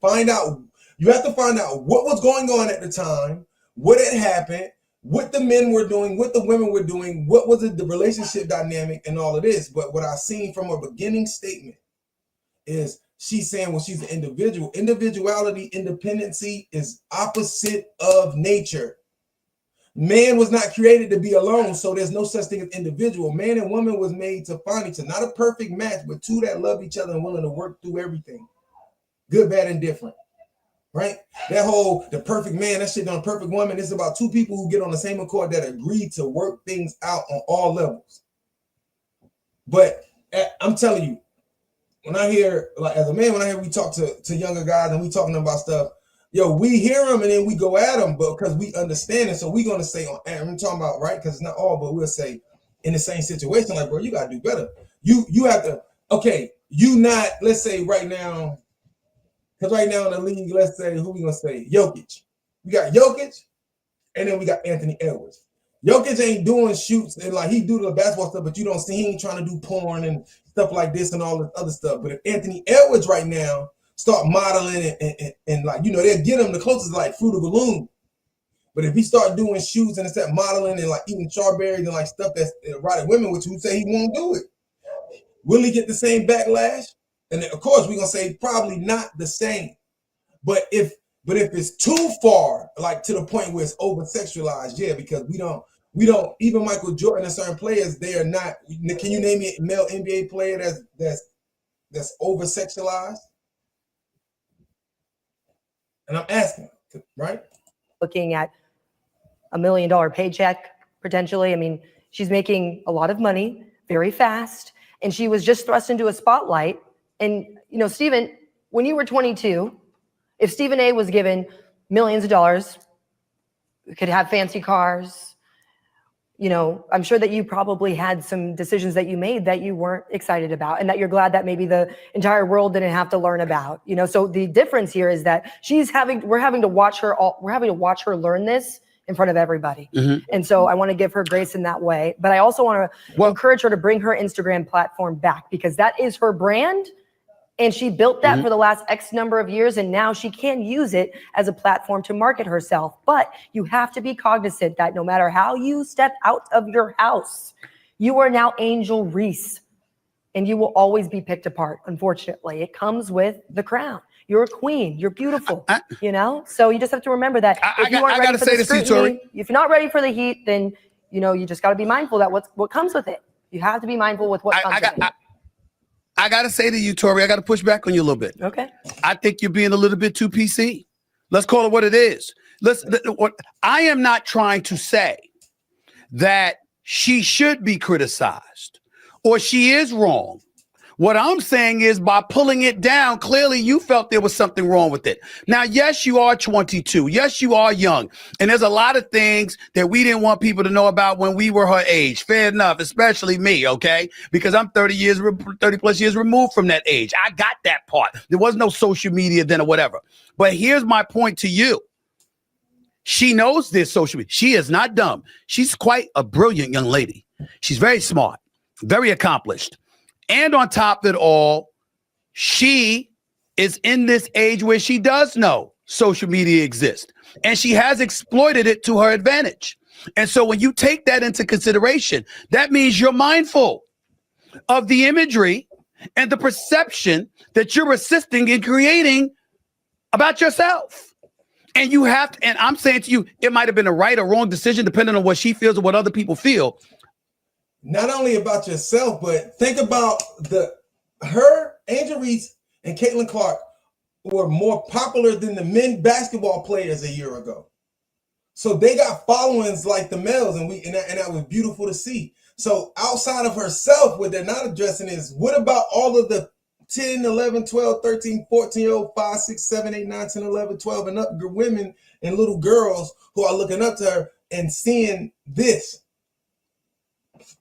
You have to find out what was going on at the time, what had happened, what the men were doing, what the women were doing, what was the relationship dynamic, and all of this. But what I've seen from her beginning statement is she's saying, well, she's an individual. Individuality, independency is opposite of nature. Man was not created to be alone, so there's no such thing as individual. Man and woman was made to find each other. Not a perfect match, but two that love each other and willing to work through everything. Good, bad, and different. Right? The perfect man, that shit on a perfect woman, it's about two people who get on the same accord that agree to work things out on all levels. But I'm telling you, when I hear, like as a man, we talk to younger guys and we talking about stuff, we hear them and then we go at them, but because we understand it, so we're going to say, I'm talking about, right, because it's not all, but we'll say in the same situation, like, bro, you got to do better. You have to, let's say right now, because right now in the league, let's say, who we going to say? Jokic. We got Jokic, and then we got Anthony Edwards. Jokic ain't doing shoots, and like he do the basketball stuff, but you don't see he ain't trying to do porn and stuff like this and all this other stuff. But if Anthony Edwards right now start modeling and like, they'll get him the closest like Fruit of the Loom. But if he start doing shoots and instead modeling and like eating strawberries and like stuff that's erotic women, which we say he won't do it, will he get the same backlash? And then, of course, we're gonna say probably not the same. But if it's too far, like to the point where it's over sexualized, because we don't even Michael Jordan and certain players, they are not. Can you name me a male NBA player that's over sexualized? And I'm asking, right? Looking at $1 million paycheck, potentially. I mean, she's making a lot of money very fast, and she was just thrust into a spotlight. And, Stephen, when you were 22, if Stephen A was given millions of dollars, could have fancy cars, I'm sure that you probably had some decisions that you made that you weren't excited about, and that you're glad that maybe the entire world didn't have to learn about. So the difference here is that we're having to watch her learn this in front of everybody. Mm-hmm. And so I want to give her grace in that way. But I also want to encourage her to bring her Instagram platform back, because that is her brand. And she built that for the last X number of years, and now she can use it as a platform to market herself. But you have to be cognizant that no matter how you step out of your house, you are now Angel Reese, and you will always be picked apart, unfortunately. It comes with the crown. You're a queen. You're beautiful, So you just have to remember that if you aren't ready for the scrutiny, if you're not ready for the heat, then, you just got to be mindful that what comes with it. You have to be mindful with what comes with it. I got to say to you, Tori, I got to push back on you a little bit. Okay. I think you're being a little bit too PC. Let's call it what it is. I am not trying to say that she should be criticized or she is wrong. What I'm saying is, by pulling it down, clearly you felt there was something wrong with it. Now, yes, you are 22. Yes, you are young. And there's a lot of things that we didn't want people to know about when we were her age. Fair enough, especially me, okay? Because I'm 30 plus years removed from that age. I got that part. There was no social media then or whatever. But here's my point to you. She knows this social media. She is not dumb. She's quite a brilliant young lady. She's very smart, very accomplished. And on top of it all, she is in this age where she does know social media exists, and she has exploited it to her advantage. And so when you take that into consideration, that means you're mindful of the imagery and the perception that you're assisting in creating about yourself. And you have to, and I'm saying to you, it might have been a right or wrong decision depending on what she feels or what other people feel. Not only about yourself, but think about her, Angel Reese, and Caitlin Clark were more popular than the men basketball players a year ago. So they got followings like the males, and that was beautiful to see. So outside of herself, what they're not addressing is what about all of the 10, 11, 12, 13, 14-year-old, 5, 6, 7, 8, 9, 10, 11, 12, and up women and little girls who are looking up to her and seeing this.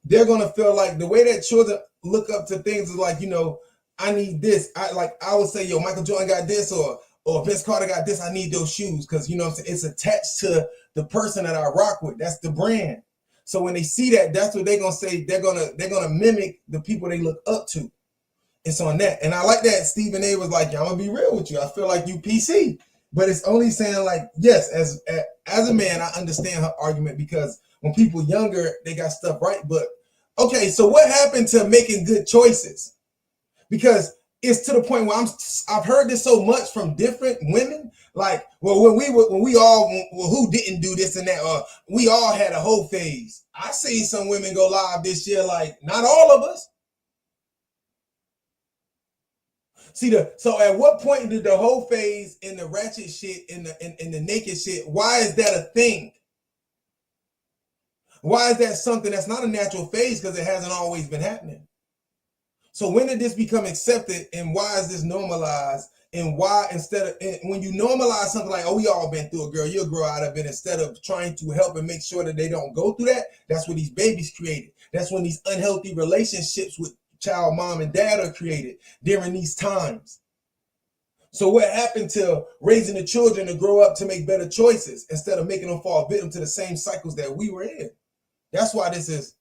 They're gonna feel like the way that children look up to things is like, I need this. I would say, yo, Michael Jordan got this, or Vince Carter got this. I need those shoes because what I'm saying, it's attached to the person that I rock with. That's the brand. So when they see that, that's what they're gonna say. They're gonna mimic the people they look up to. It's on that, and I like that Stephen A. was like, I'm gonna be real with you. I feel like you PC, but it's only saying like, yes, as a man, I understand her argument because when people younger, they got stuff right. But okay, so what happened to making good choices? Because it's to the point where I've heard this so much from different women. Like, well, who didn't do this and that, we all had a whole phase. I seen some women go live this year, like not all of us. So at what point did the whole phase in the ratchet shit in the naked shit? Why is that a thing? Why is that something that's not a natural phase? Because it hasn't always been happening. So when did this become accepted, and why is this normalized? And why when you normalize something like, oh, we all been through it, girl, you'll grow out of it, instead of trying to help and make sure that they don't go through that, that's when these babies created. That's when these unhealthy relationships with child mom and dad are created during these times. So what happened to raising the children to grow up to make better choices instead of making them fall victim to the same cycles that we were in? That's why this is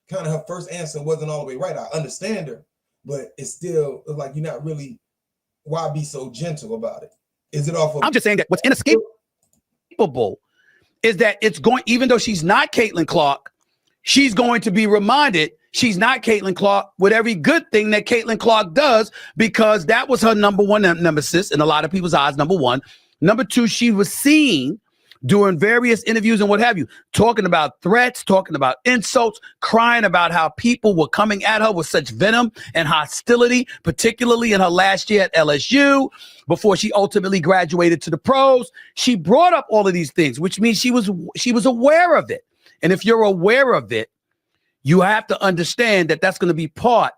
kind of her first answer wasn't all the way right. I understand her, but it's still like you're not really, why be so gentle about it? Is it off of? I'm just saying that what's inescapable is that it's going, even though she's not Caitlin Clark, she's going to be reminded she's not Caitlin Clark with every good thing that Caitlin Clark does, because that was her number one nemesis in a lot of people's eyes, number one. Number two, she was seen doing various interviews and what have you, talking about threats, talking about insults, crying about how people were coming at her with such venom and hostility, particularly in her last year at LSU, before she ultimately graduated to the pros. She brought up all of these things, which means she was aware of it. And if you're aware of it, you have to understand that that's going to be part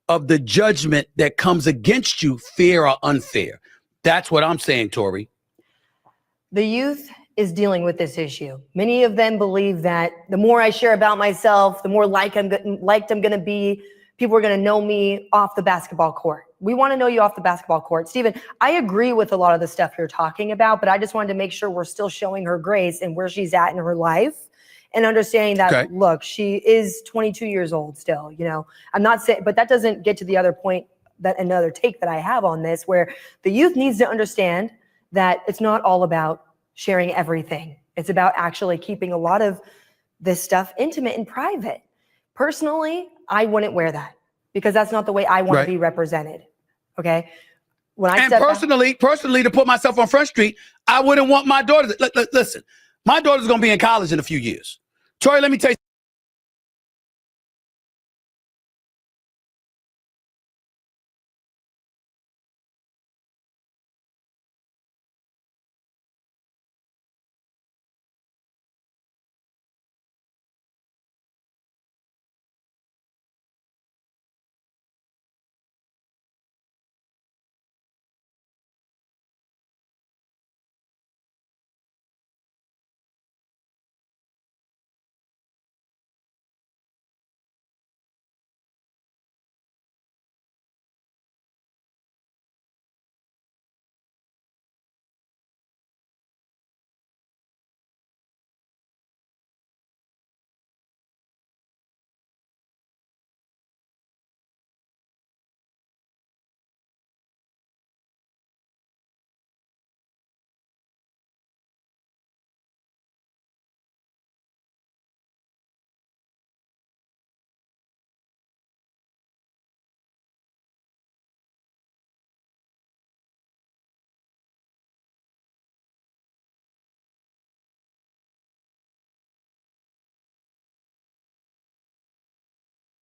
of the judgment that comes against you, fair or unfair. That's what I'm saying, Tori. The youth is dealing with this issue. Many of them believe that the more I share about myself, the more liked I'm going to be. People are going to know me off the basketball court. We want to know you off the basketball court. Stephen, I agree with a lot of the stuff you're talking about, but I just wanted to make sure we're still showing her grace and where she's at in her life, and understanding that, okay, look, she is 22 years old still. I'm not saying, but that doesn't get to the other point, that another take that I have on this, where the youth needs to understand that it's not all about sharing everything. It's about actually keeping a lot of this stuff intimate and private. Personally, I wouldn't wear that because that's not the way I want to be represented. Okay. When I personally, to put myself on Front Street, I wouldn't want my daughter to listen. My daughter's going to be in college in a few years. Tori, let me tell you.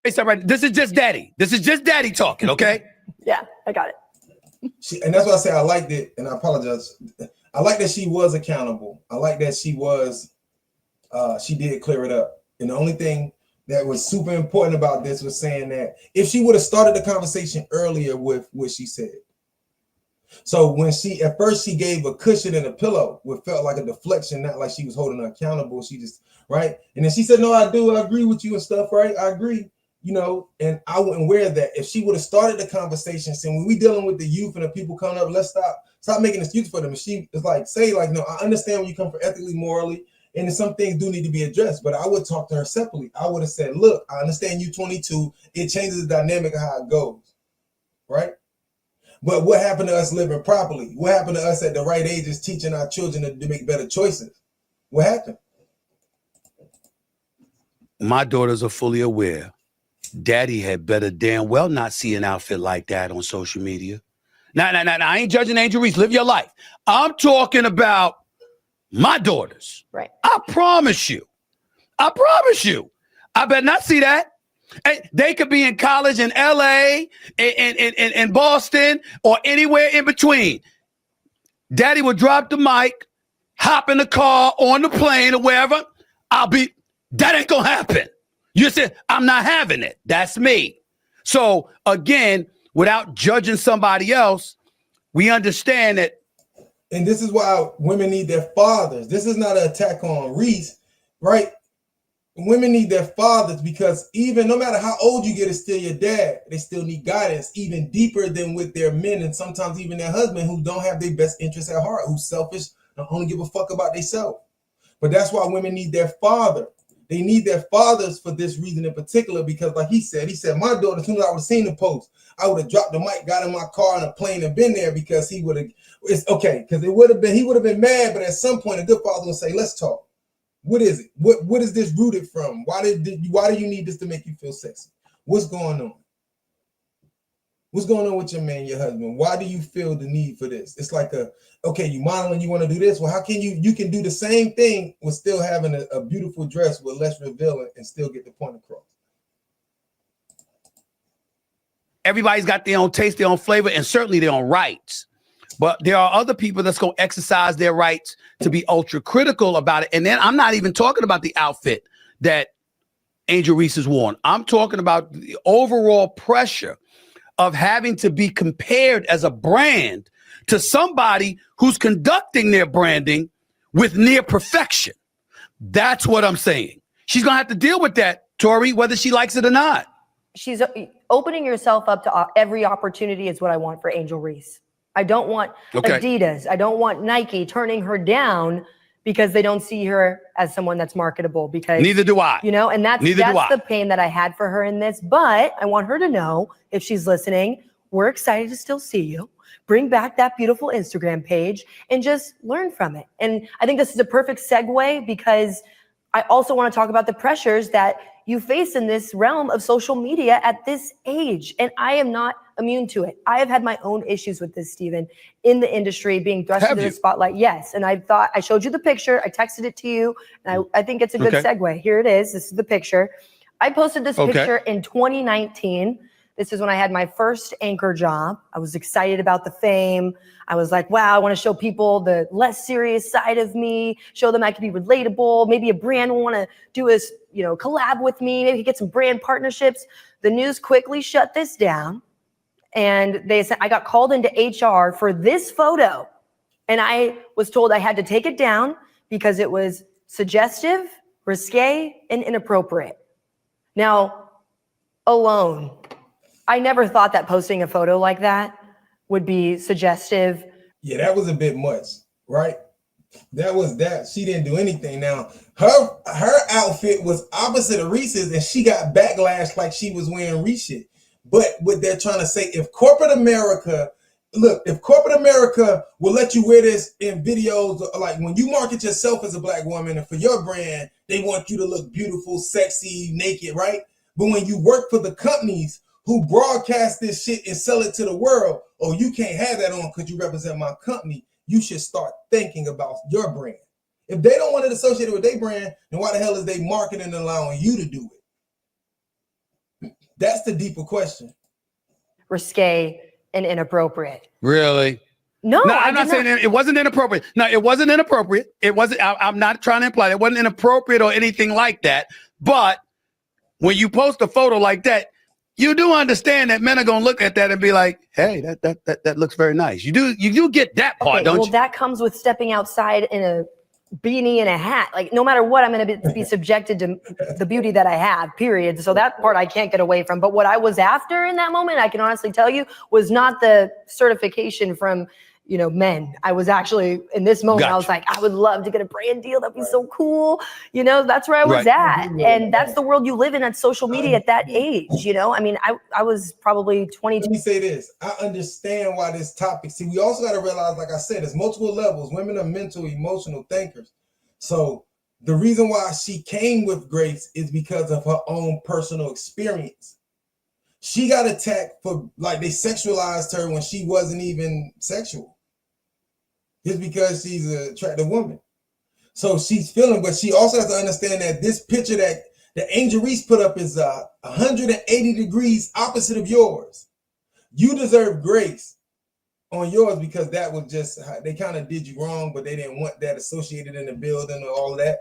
It's all right. This is just daddy. This is just daddy talking, okay? Yeah, I got it. And that's why I say I liked it, and I apologize. I like that she was accountable. I like that she did clear it up. And the only thing that was super important about this was saying that if she would have started the conversation earlier with what she said. So when at first she gave a cushion and a pillow, what felt like a deflection, not like she was holding her accountable. She just, right? And then she said, no, I agree with you and stuff, right? I agree. And I wouldn't wear that. If she would have started the conversation saying, when we dealing with the youth and the people coming up, let's stop making excuses for them. And she is like, no, I understand where you come from ethically, morally, and some things do need to be addressed, but I would talk to her separately. I would have said, look, I understand you 22. It changes the dynamic of how it goes, right? But what happened to us living properly? What happened to us at the right ages teaching our children to make better choices? What happened? My daughters are fully aware. Daddy had better damn well not see an outfit like that on social media. Now, I ain't judging Angel Reese. Live your life. I'm talking about my daughters. Right. I promise you. I better not see that. Hey, they could be in college in LA, in Boston, or anywhere in between. Daddy would drop the mic, hop in the car, on the plane, or wherever. That ain't gonna happen. You said, I'm not having it. That's me. So again, without judging somebody else, we understand that. And this is why women need their fathers. This is not an attack on Reese, right? Women need their fathers because even no matter how old you get, it's still your dad. They still need guidance even deeper than with their men and sometimes even their husband who don't have their best interests at heart, who's selfish and only give a fuck about themselves. But that's why women need their father. They need their fathers for this reason in particular because like he said, my daughter, as soon as I would have seen the post, I would have dropped the mic, got in my car on a plane and been there because he would have, it's okay, because he would have been mad, but at some point a good father would say, let's talk. What is it? What is this rooted from? Why do you need this to make you feel sexy? What's going on? What's going on with your man, your husband? Why do you feel the need for this? It's like okay, you modeling, you want to do this. Well, how can you can do the same thing with still having a beautiful dress with less revealing and still get the point across? Everybody's got their own taste, their own flavor, and certainly their own rights. But there are other people that's going to exercise their rights to be ultra critical about it. And then I'm not even talking about the outfit that Angel Reese has worn. I'm talking about the overall pressure of having to be compared as a brand to somebody who's conducting their branding with near perfection. That's what I'm saying. She's going to have to deal with that, Tori, whether she likes it or not. She's opening yourself up to every opportunity is what I want for Angel Reese. I don't want Adidas. I don't want Nike turning her down because they don't see her as someone that's marketable. Because neither do I. And that's the pain that I had for her in this. But I want her to know, if she's listening, we're excited to still see you. Bring back that beautiful Instagram page and just learn from it. And I think this is a perfect segue because I also want to talk about the pressures that you face in this realm of social media at this age. And I am not immune to it. I have had my own issues with this, Stephen, in the industry, being thrust into the spotlight. Yes. And I thought I showed you the picture. I texted it to you. And I think it's a good segue. Here it is. This is the picture. I posted this picture in 2019. This is when I had my first anchor job. I was excited about the fame. I was like, wow, I want to show people the less serious side of me, show them I can be relatable. Maybe a brand will want to do a collab with me, maybe get some brand partnerships. The news quickly shut this down. And they said I got called into HR for this photo. And I was told I had to take it down because it was suggestive, risque, and inappropriate. Now, alone, I never thought that posting a photo like that would be suggestive. Yeah, that was a bit much, right? That she didn't do anything. Now, her outfit was opposite of Reese's and she got backlash like she was wearing Reese shit. But what they're trying to say, if corporate America will let you wear this in videos, like when you market yourself as a black woman and for your brand, they want you to look beautiful, sexy, naked, right? But when you work for the companies who broadcast this shit and sell it to the world, oh, you can't have that on because you represent my company, you should start thinking about your brand. If they don't want it associated with their brand, then why the hell is they marketing and allowing you to do it? That's the deeper question. Risque and inappropriate. Really? No, No, I I'm not did saying it wasn't inappropriate. No, it wasn't inappropriate. It wasn't. I'm not trying to imply it wasn't inappropriate or anything like that. But when you post a photo like that, you do understand that men are gonna look at that and be like, "Hey, that looks very nice." You do get that part, Okay, don't well, you? that comes with stepping outside in a beanie and a hat. Like, no matter what, I'm going to be subjected to the beauty that I have, period. So that part I can't get away from. But what I was after in that moment, I can honestly tell you, was not the certification from, men. I was actually, in this moment, I was like, I would love to get a brand deal. That'd be so cool. That's where I was at. And that's the world you live in at social media at that age, I mean, I was probably 22. Let me say this. I understand why this topic. See, we also got to realize, like I said, there's multiple levels. Women are mental, emotional thinkers. So the reason why she came with Grace is because of her own personal experience. She got attacked for, like, they sexualized her when she wasn't even sexual. Just because she's an attractive woman. So she's feeling, but she also has to understand that this picture that the Angel Reese put up is 180 degrees opposite of yours. You deserve grace on yours because that was just, they kind of did you wrong, but they didn't want that associated in the building or all of that.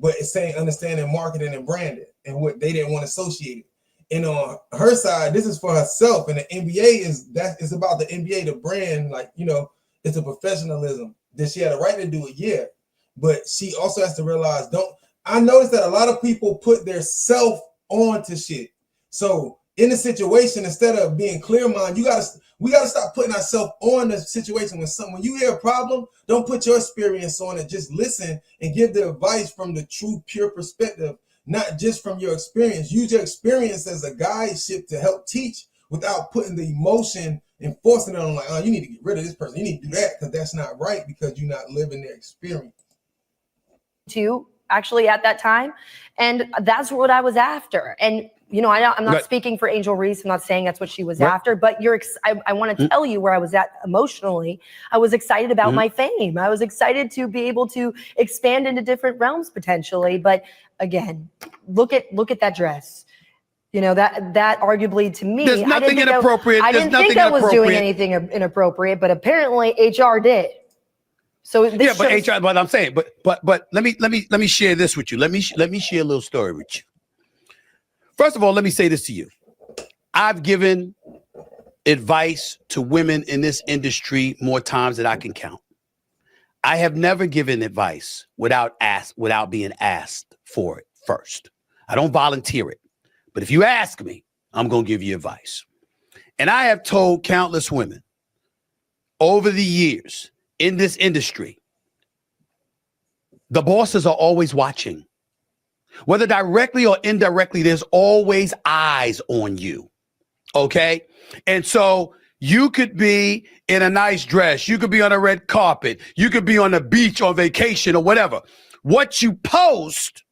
But it's saying understanding marketing and branding and what they didn't want associated. And on her side, this is for herself. And the NBA it's about the NBA, the brand, like, it's a professionalism that she had a right to do it, yeah. But she also has to realize, I noticed that a lot of people put their self onto shit. So in the situation, instead of being clear-minded, we gotta stop putting ourselves on the situation. When you hear a problem, don't put your experience on it. Just listen and give the advice from the true, pure perspective, not just from your experience. Use your experience as a guideship to help teach without putting the emotion and forcing it on, like, oh, you need to get rid of this person. You need to do that because that's not right because you're not living their experience. Actually at that time. And that's what I was after. And, I'm not speaking for Angel Reese. I'm not saying that's what she was after, but I want to tell you where I was at emotionally. I was excited about my fame. I was excited to be able to expand into different realms potentially. But again, look at that dress. That arguably to me, There's nothing inappropriate. I didn't think I was doing anything inappropriate, but apparently HR did. So this but HR. But I'm saying, but let me share this with you. Let me share a little story with you. First of all, let me say this to you. I've given advice to women in this industry more times than I can count. I have never given advice without being asked for it first. I don't volunteer it. But if you ask me, I'm going to give you advice. And I have told countless women over the years in this industry, the bosses are always watching. Whether directly or indirectly, there's always eyes on you. Okay? And so you could be in a nice dress. You could be on a red carpet. You could be on the beach on vacation or whatever. What you post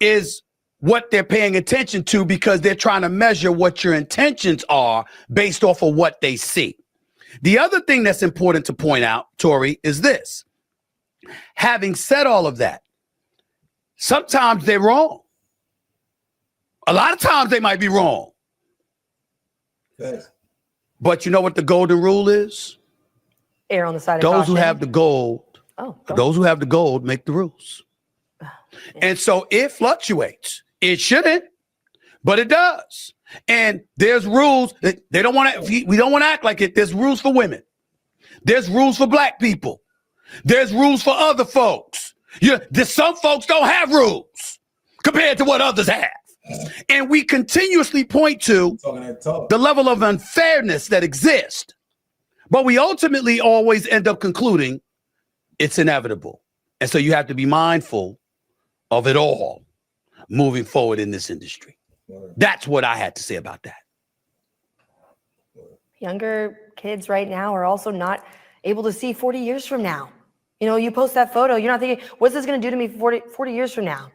is what they're paying attention to because they're trying to measure what your intentions are based off of what they see. The other thing that's important to point out, Tori, is this. Having said all of that, sometimes they're wrong. A lot of times they might be wrong. Yes. But you know what the golden rule is? Err on the side of those caution. who have the gold, those who have the gold make the rules. And so it fluctuates. It shouldn't, but it does. And there's rules that they don't want to, we don't want to act like it. There's rules for women. There's rules for black people. There's rules for other folks. Some folks don't have rules compared to what others have. And we continuously point to the level of unfairness that exists. But we ultimately always end up concluding it's inevitable. And so you have to be mindful of it all moving forward in this industry. That's what I had to say about that. Younger kids right now are also not able to see 40 years from now. You post that photo, you're not thinking, what's this going to do to me 40 years from now?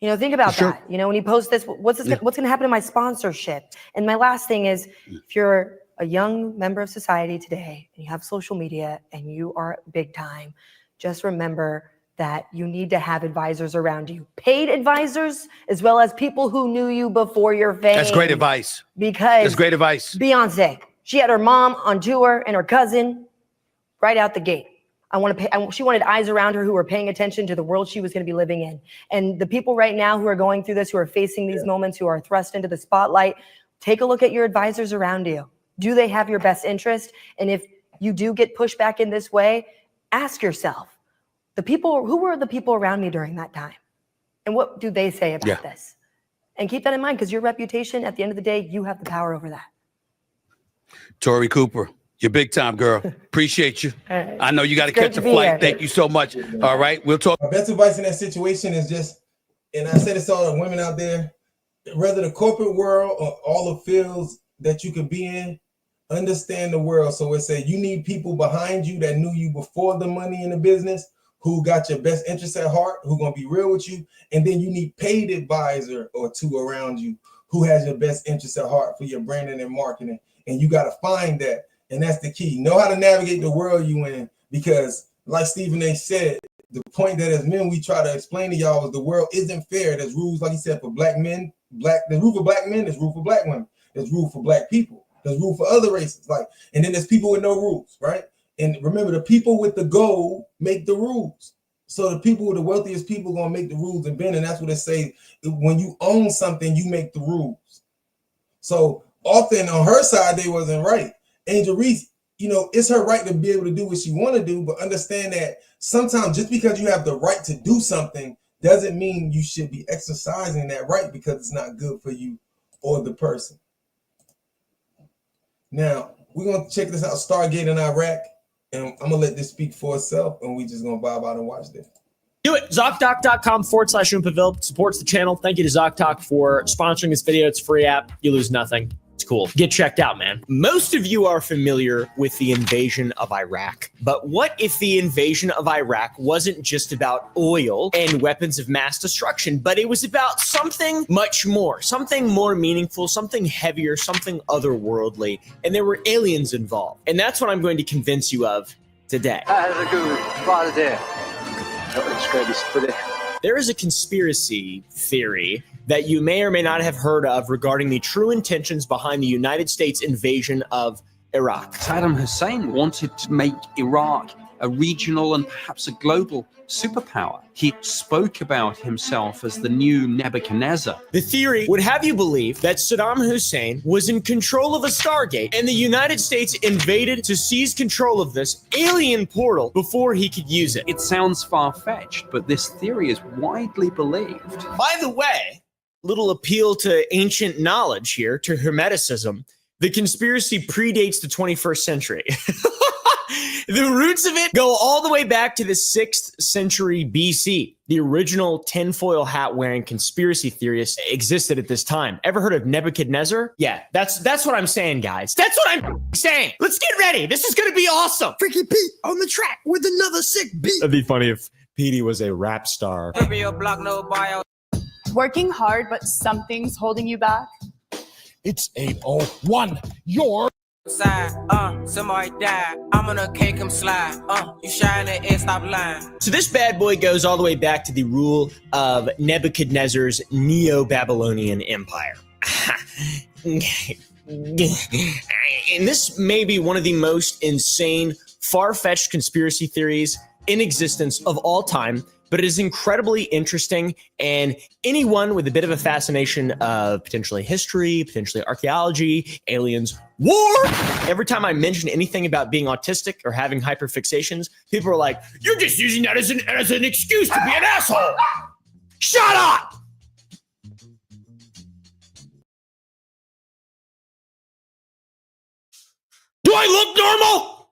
Think about that. When you post this, what's going to happen to my sponsorship? And my last thing is, if you're a young member of society today and you have social media and you are big time, just remember that you need to have advisors around you, paid advisors, as well as people who knew you before your fame. That's great advice. Because That's great advice. Beyonce, she had her mom on tour and her cousin right out the gate. She wanted eyes around her who were paying attention to the world she was going to be living in. And the people right now who are going through this, who are facing these moments, who are thrust into the spotlight, take a look at your advisors around you. Do they have your best interest? And if you do get pushed back in this way, ask yourself, who were the people around me during that time? And what do they say about this? And keep that in mind, because your reputation, at the end of the day, you have the power over that. Tori Cooper, you're big time, girl. Appreciate you. Right. I know you got to It's catch a great to be flight. here. Thank you so much. All right, we'll talk. My best advice in that situation is just, and I say this to all the women out there, whether the corporate world or all the fields that you could be in, understand the world. So it said you need people behind you that knew you before the money in the business, who got your best interests at heart, who gonna be real with you. And then you need paid advisor or two around you who has your best interests at heart for your branding and marketing. And you got to find that. And that's the key. Know how to navigate the world you in, because like Stephen A. said, the point that as men we try to explain to y'all is the world isn't fair. There's rules, like he said, for black men, there's rule for black men, there's rule for black women, there's rule for black people, there's rule for other races. And then there's people with no rules, right? And remember, the people with the gold make the rules. So the people with the wealthiest people gonna make the rules and bend, and that's what it say. When you own something, you make the rules. So often on her side, they wasn't right. Angel Reese, it's her right to be able to do what she want to do, but understand that sometimes just because you have the right to do something doesn't mean you should be exercising that right because it's not good for you or the person. Now, we're going to check this out, Stargate in Iraq, and I'm going to let this speak for itself, and we just going to vibe out and watch this. Do it. ZocDoc.com/Oompaville supports the channel. Thank you to ZocDoc for sponsoring this video. It's a free app. You lose nothing. It's cool. Get checked out, man. Most of you are familiar with the invasion of Iraq. But what if the invasion of Iraq wasn't just about oil and weapons of mass destruction, but it was about something much more, something more meaningful, something heavier, something otherworldly, and there were aliens involved. And that's what I'm going to convince you of today. There is a conspiracy theory that you may or may not have heard of regarding the true intentions behind the United States invasion of Iraq. Saddam Hussein wanted to make Iraq a regional and perhaps a global superpower. He spoke about himself as the new Nebuchadnezzar. The theory would have you believe that Saddam Hussein was in control of a Stargate and the United States invaded to seize control of this alien portal before he could use it. It sounds far-fetched, but this theory is widely believed. By the way, little appeal to ancient knowledge here, to Hermeticism. The conspiracy predates the 21st century. The roots of it go all the way back to the 6th century BC. The original tinfoil hat wearing conspiracy theorists existed at this time. Ever heard of Nebuchadnezzar? Yeah, that's what I'm saying, guys. That's what I'm saying. Let's get ready. This is gonna be awesome. Freaky Pete on the track with another sick beat. It'd be funny if Petey was a rap star. Working hard, but something's holding you back. It's 8:01. You're somebody died. I'm gonna cake him slide. You shine and stop lying. So this bad boy goes all the way back to the rule of Nebuchadnezzar's Neo-Babylonian Empire. And this may be one of the most insane, far-fetched conspiracy theories in existence of all time, but it is incredibly interesting, and anyone with a bit of a fascination of potentially history, potentially archaeology, aliens, war. Every time I mention anything about being autistic or having hyperfixations, people are like, "You're just using that as an excuse to be an asshole." Shut up! Do I look normal?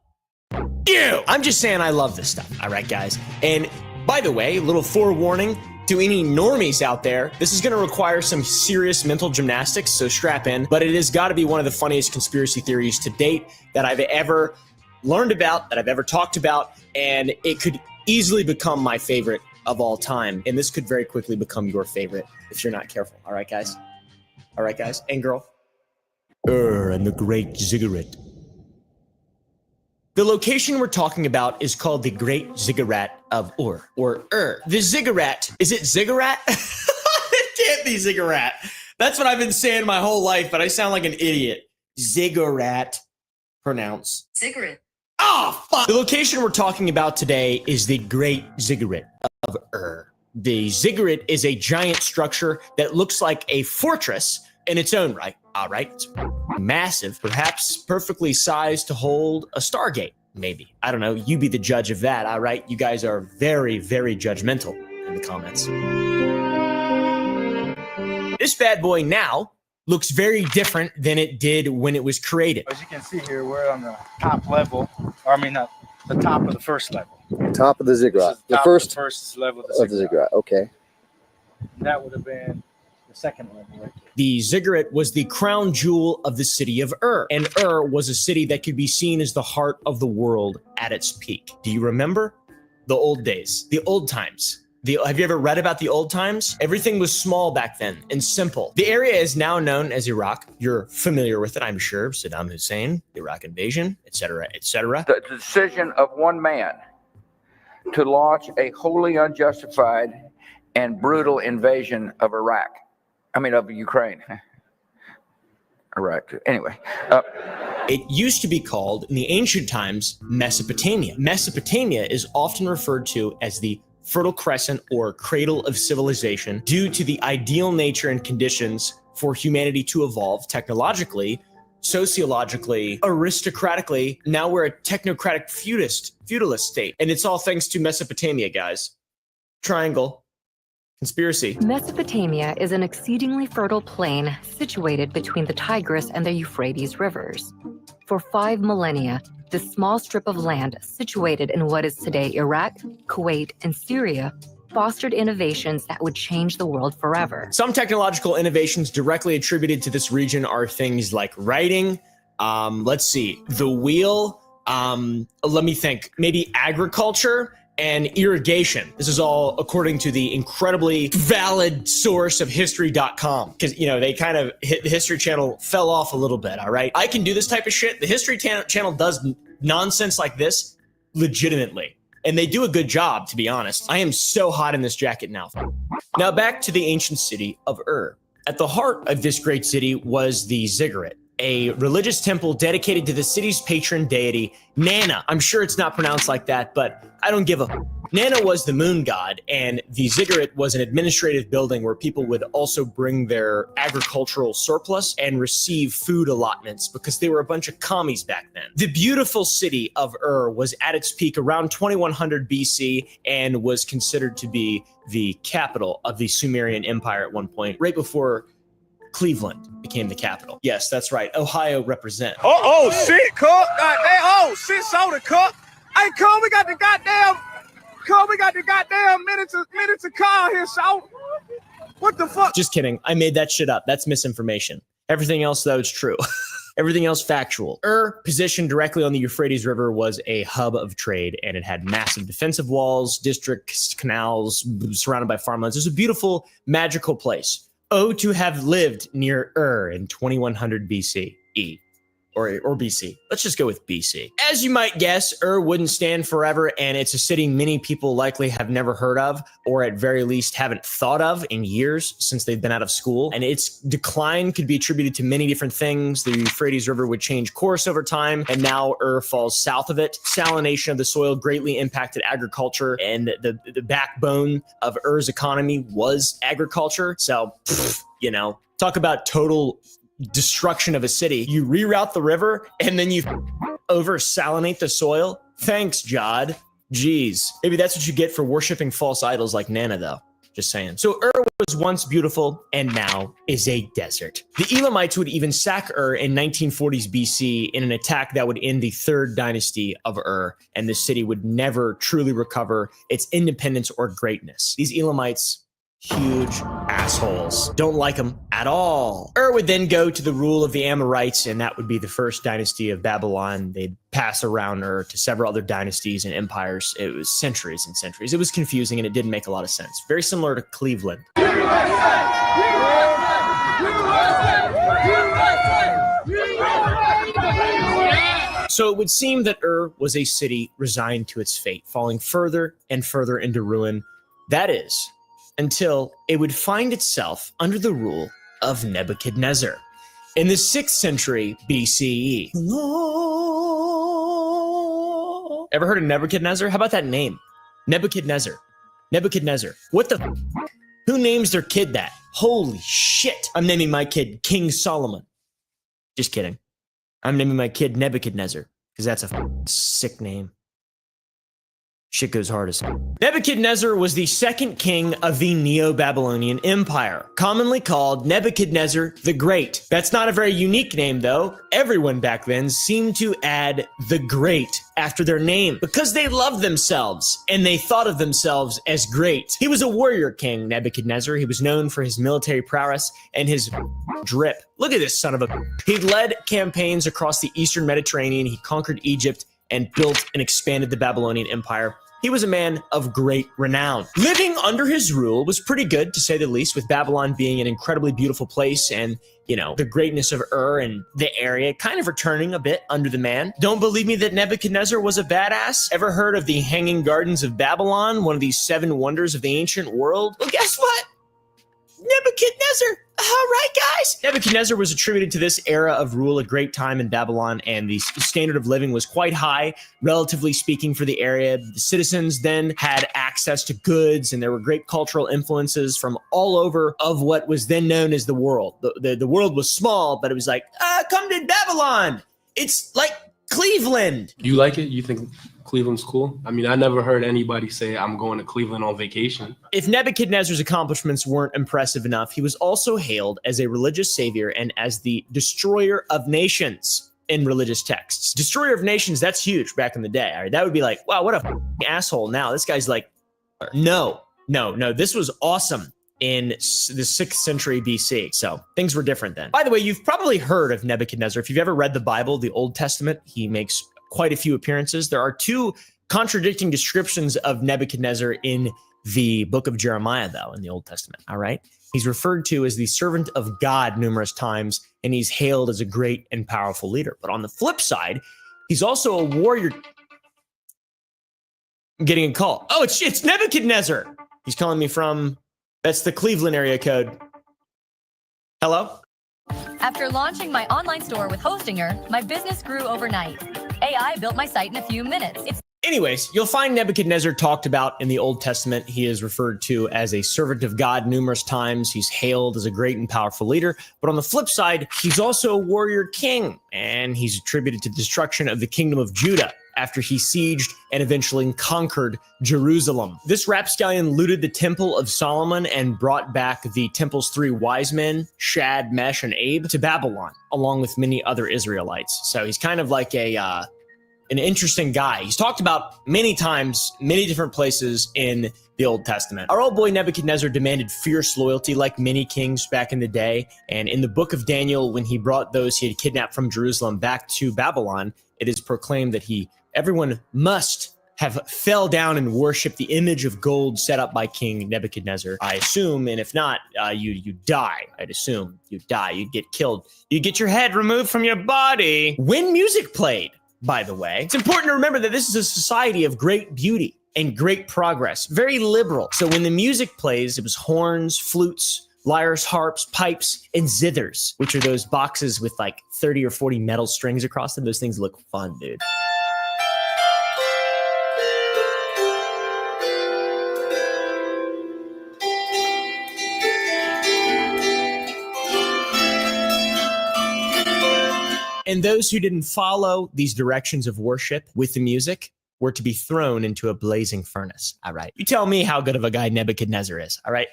You. I'm just saying I love this stuff. All right, guys. And by the way, a little forewarning to any normies out there, this is going to require some serious mental gymnastics, so strap in, but it has got to be one of the funniest conspiracy theories to date that I've ever learned about, that I've ever talked about, and it could easily become my favorite of all time, and this could very quickly become your favorite if you're not careful. All right, guys? All right, guys? And girl? And the Great Ziggurat. The location we're talking about is called the Great Ziggurat of Ur, or Ur. The ziggurat, is it ziggurat? It can't be ziggurat. That's what I've been saying my whole life, but I sound like an idiot. Ziggurat, pronounce. Ziggurat. Oh, fuck. The location we're talking about today is the Great Ziggurat of Ur. The ziggurat is a giant structure that looks like a fortress in its own right. All right, it's massive, perhaps perfectly sized to hold a Stargate, maybe. I don't know, you be the judge of that, all right? You guys are very, very judgmental in the comments. This bad boy now looks very different than it did when it was created. As you can see here, we're on the top level, or I mean, not the top of the first level. Top of the ziggurat. The first level of the ziggurat. Okay. And that would have been the second level right there. The ziggurat was the crown jewel of the city of Ur, and Ur was a city that could be seen as the heart of the world at its peak. Do you remember the old days, the old times? Have you ever read about the old times? Everything was small back then and simple. The area is now known as Iraq. You're familiar with it, I'm sure. Saddam Hussein, the Iraq invasion, etc., etc. The decision of one man to launch a wholly unjustified and brutal invasion of of Ukraine. Iraq, anyway. It used to be called, in the ancient times, Mesopotamia. Mesopotamia is often referred to as the Fertile Crescent or cradle of civilization due to the ideal nature and conditions for humanity to evolve technologically, sociologically, aristocratically. Now we're a technocratic feudalist state. And it's all thanks to Mesopotamia, guys. Triangle. Conspiracy. Mesopotamia is an exceedingly fertile plain situated between the Tigris and the Euphrates rivers. For 5 millennia, this small strip of land situated in what is today Iraq, Kuwait, and Syria fostered innovations that would change the world forever. Some technological innovations directly attributed to this region are things like writing, let's see, the wheel, let me think, maybe agriculture, and irrigation. This is all according to the incredibly valid source of history.com. Because, they kind of the History Channel fell off a little bit, all right? I can do this type of shit. The History Channel does nonsense like this legitimately. And they do a good job, to be honest. I am so hot in this jacket now. Now back to the ancient city of Ur. At the heart of this great city was the ziggurat, a religious temple dedicated to the city's patron deity, Nana. I'm sure it's not pronounced like that, but I don't give a... Nana was the moon god, and the ziggurat was an administrative building where people would also bring their agricultural surplus and receive food allotments because they were a bunch of commies back then. The beautiful city of Ur was at its peak around 2100 BC and was considered to be the capital of the Sumerian Empire at one point, right before Cleveland became the capital. Yes, that's right. Ohio represent. Oh, shit, Cook. Goddamn. Oh, shit, soda, Cook. Hey, Cook, we got the goddamn minutes of car here, so what the fuck? Just kidding. I made that shit up. That's misinformation. Everything else, though, is true. Everything else factual. Ur, positioned directly on the Euphrates River, was a hub of trade, and it had massive defensive walls, districts, canals, surrounded by farmlands. It was a beautiful, magical place. Oh, to have lived near Ur in 2100 BCE. Or BC. Let's just go with BC. As you might guess, Ur wouldn't stand forever, and it's a city many people likely have never heard of, or at very least haven't thought of in years since they've been out of school. And its decline could be attributed to many different things. The Euphrates River would change course over time, and now Ur falls south of it. Salination of the soil greatly impacted agriculture, and the backbone of Ur's economy was agriculture. So, talk about total destruction of a city. You reroute the river and then you over-salinate the soil. Thanks, Jod. Jeez. Maybe that's what you get for worshiping false idols like Nana, though. Just saying. So Ur was once beautiful and now is a desert. The Elamites would even sack Ur in 1940s BC in an attack that would end the third dynasty of Ur, and the city would never truly recover its independence or greatness. These Elamites, huge assholes. Don't like them at all. Ur would then go to the rule of the Amorites, and that would be the first dynasty of Babylon. They'd pass around Ur to several other dynasties and empires. It was centuries and centuries. It was confusing, and it didn't make a lot of sense. Very similar to Cleveland. So it would seem that Ur was a city resigned to its fate, falling further and further into ruin. That is, until it would find itself under the rule of Nebuchadnezzar in the 6th century BCE. Ever heard of Nebuchadnezzar? How about that name? Nebuchadnezzar. Nebuchadnezzar. What the? Who names their kid that? Holy shit. I'm naming my kid King Solomon. Just kidding. I'm naming my kid Nebuchadnezzar because that's a sick name. Shit goes hard as Nebuchadnezzar was the second king of the Neo-Babylonian Empire, commonly called Nebuchadnezzar the Great. That's not a very unique name, though. Everyone back then seemed to add the Great after their name because they loved themselves and they thought of themselves as great. He was a warrior king, Nebuchadnezzar. He was known for his military prowess and his drip. Look at this son of a... He led campaigns across the Eastern Mediterranean. He conquered Egypt and built and expanded the Babylonian Empire. He was a man of great renown. Living under his rule was pretty good, to say the least, with Babylon being an incredibly beautiful place and, you know, the greatness of Ur and the area kind of returning a bit under the man. Don't believe me that Nebuchadnezzar was a badass? Ever heard of the Hanging Gardens of Babylon, one of these 7 wonders of the ancient world? Well, guess what? Nebuchadnezzar. All right, guys. Nebuchadnezzar was attributed to this era of rule, a great time in Babylon, and the standard of living was quite high, relatively speaking, for the area. The citizens then had access to goods, and there were great cultural influences from all over of what was then known as the world. The world was small, but it was like, come to Babylon. It's like Cleveland. You like it? You think Cleveland's cool? I mean, I never heard anybody say I'm going to Cleveland on vacation. If Nebuchadnezzar's accomplishments weren't impressive enough, he was also hailed as a religious savior and as the destroyer of nations in religious texts. Destroyer of nations, that's huge back in the day. All right, that would be like, wow, what a asshole. Now this guy's like, no, this was awesome in the 6th century BC. So things were different then. By the way, you've probably heard of Nebuchadnezzar. If you've ever read the Bible, the Old Testament, he makes quite a few appearances. There are 2 contradicting descriptions of Nebuchadnezzar in the book of Jeremiah, though, in the Old Testament. All right. He's referred to as the servant of God numerous times, and he's hailed as a great and powerful leader. But on the flip side, he's also a warrior. I'm getting a call. Oh, it's Nebuchadnezzar. He's calling me from, that's the Cleveland area code. Hello? After launching my online store with Hostinger, my business grew overnight. AI built my site in a few minutes. Anyways, you'll find Nebuchadnezzar talked about in the Old Testament. He is referred to as a servant of God numerous times. He's hailed as a great and powerful leader. But on the flip side, he's also a warrior king, and he's attributed to the destruction of the kingdom of Judah after he sieged and eventually conquered Jerusalem. This rapscallion looted the temple of Solomon and brought back the temple's 3 wise men, Shad, Mesh, and Abe, to Babylon, along with many other Israelites. So he's kind of like an interesting guy. He's talked about many times, many different places in the Old Testament. Our old boy Nebuchadnezzar demanded fierce loyalty like many kings back in the day. And in the book of Daniel, when he brought those he had kidnapped from Jerusalem back to Babylon, it is proclaimed that everyone must have fell down and worshiped the image of gold set up by King Nebuchadnezzar. I assume, and if not, you die. I'd assume you die. You'd get killed. You'd get your head removed from your body. When music played, by the way, it's important to remember that this is a society of great beauty and great progress, very liberal. So when the music plays, it was horns, flutes, lyres, harps, pipes, and zithers, which are those boxes with like 30 or 40 metal strings across them. Those things look fun, dude. And those who didn't follow these directions of worship with the music were to be thrown into a blazing furnace. All right. You tell me how good of a guy Nebuchadnezzar is. All right.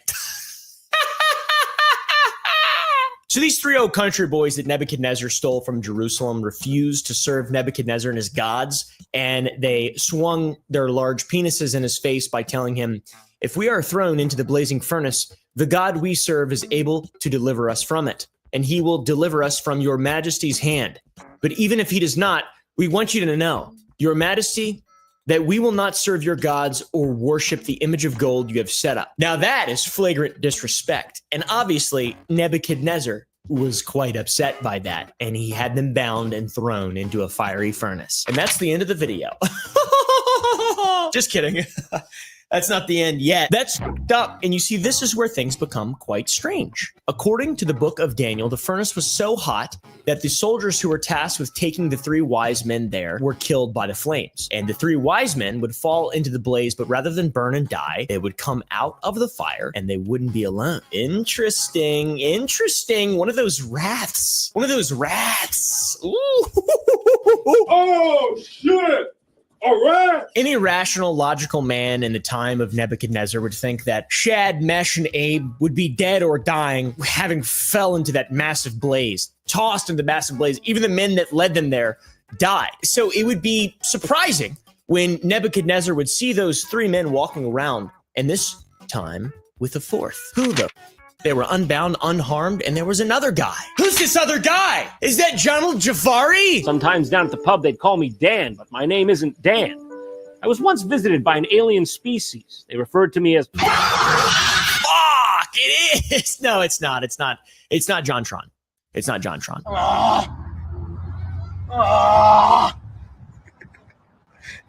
So these 3 old country boys that Nebuchadnezzar stole from Jerusalem refused to serve Nebuchadnezzar and his gods. And they swung their large penises in his face by telling him, if we are thrown into the blazing furnace, the God we serve is able to deliver us from it, and he will deliver us from your majesty's hand. But even if he does not, we want you to know, your majesty, that we will not serve your gods or worship the image of gold you have set up. Now that is flagrant disrespect. And obviously, Nebuchadnezzar was quite upset by that, and he had them bound and thrown into a fiery furnace. And that's the end of the video. Just kidding. That's not the end yet. That's up. And you see, this is where things become quite strange. According to the book of Daniel, the furnace was so hot that the soldiers who were tasked with taking the 3 wise men there were killed by the flames. And the 3 wise men would fall into the blaze, but rather than burn and die, they would come out of the fire and they wouldn't be alone. Interesting. Interesting. One of those wraths. One of those wraths. Ooh. Oh, shit. All right. Any rational, logical man in the time of Nebuchadnezzar would think that Shad, Mesh, and Abe would be dead or dying, having fell into that massive blaze, tossed into the massive blaze. Even the men that led them there died. So it would be surprising when Nebuchadnezzar would see those 3 men walking around, and this time with a 4th. Who the? They were unbound, unharmed, and there was another guy. Who's this other guy? Is that Donald Jafari? Sometimes down at the pub they'd call me Dan, but my name isn't Dan. I was once visited by an alien species. They referred to me as... Fuck! It is! No, it's not. It's not. It's not JonTron. It's not JonTron.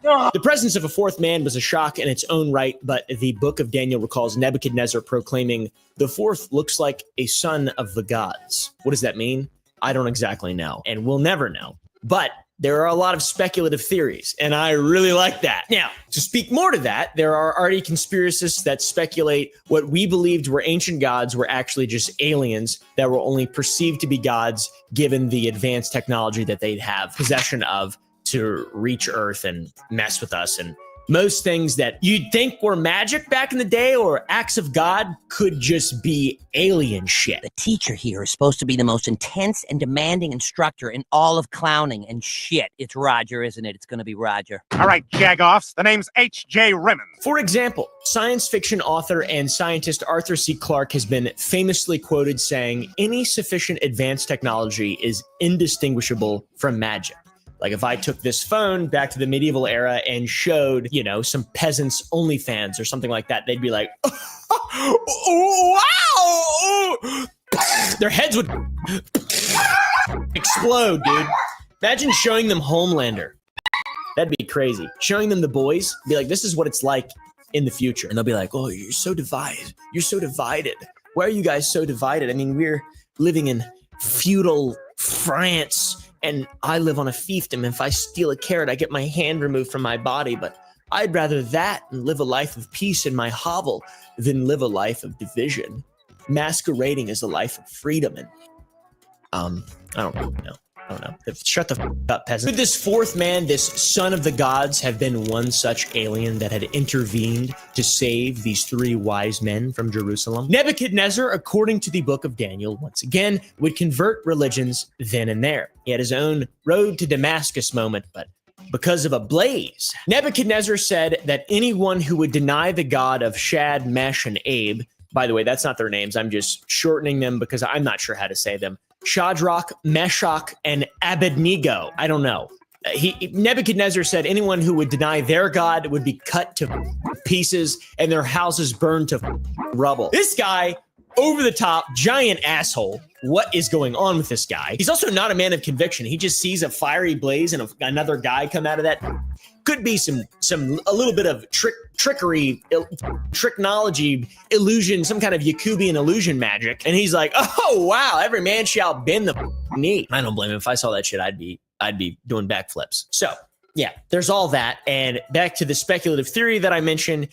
The presence of a 4th man was a shock in its own right, but the book of Daniel recalls Nebuchadnezzar proclaiming, "The 4th looks like a son of the gods." What does that mean? I don't exactly know, and we'll never know. But there are a lot of speculative theories, and I really like that. Now, to speak more to that, there are already conspiracists that speculate what we believed were ancient gods were actually just aliens that were only perceived to be gods given the advanced technology that they'd have possession of to reach Earth and mess with us. And most things that you'd think were magic back in the day or acts of God could just be alien shit. The teacher here is supposed to be the most intense and demanding instructor in all of clowning, and shit, it's Roger, isn't it? It's gonna be Roger. All right, jagoffs, the name's H.J. Rimmons. For example, science fiction author and scientist Arthur C. Clarke has been famously quoted saying, "Any sufficient advanced technology is indistinguishable from magic." Like if I took this phone back to the medieval era and showed, you know, some peasants OnlyFans or something like that, they'd be like, "Oh, wow!" Their heads would explode, dude. Imagine showing them Homelander. That'd be crazy. Showing them The Boys, be like, this is what it's like in the future. And they'll be like, "Oh, you're so divided. You're so divided. Why are you guys so divided? I mean, we're living in feudal France. And I live on a fiefdom. If I steal a carrot, I get my hand removed from my body. But I'd rather that and live a life of peace in my hovel than live a life of division, masquerading as a life of freedom." And I don't know. Shut the f up, peasant. Could this 4th man, this son of the gods, have been one such alien that had intervened to save these 3 wise men from Jerusalem? Nebuchadnezzar, according to the book of Daniel, once again, would convert religions then and there. He had his own road to Damascus moment, but because of a blaze. Nebuchadnezzar said that anyone who would deny the God of Shad, Mesh, and Abe, by the way, that's not their names, I'm just shortening them because I'm not sure how to say them, Shadrach, Meshach, and Abednego. I don't know. Nebuchadnezzar said anyone who would deny their God would be cut to pieces and their houses burned to rubble. This guy, over the top, giant asshole. What is going on with this guy? He's also not a man of conviction. He just sees a fiery blaze and another guy come out of that. Could be a little bit of trickery, tricknology, illusion, some kind of Yakubian illusion magic. And he's like, "Oh wow, every man shall bend the knee." I don't blame him. If I saw that shit, I'd be doing backflips. So yeah, there's all that. And back to the speculative theory that I mentioned.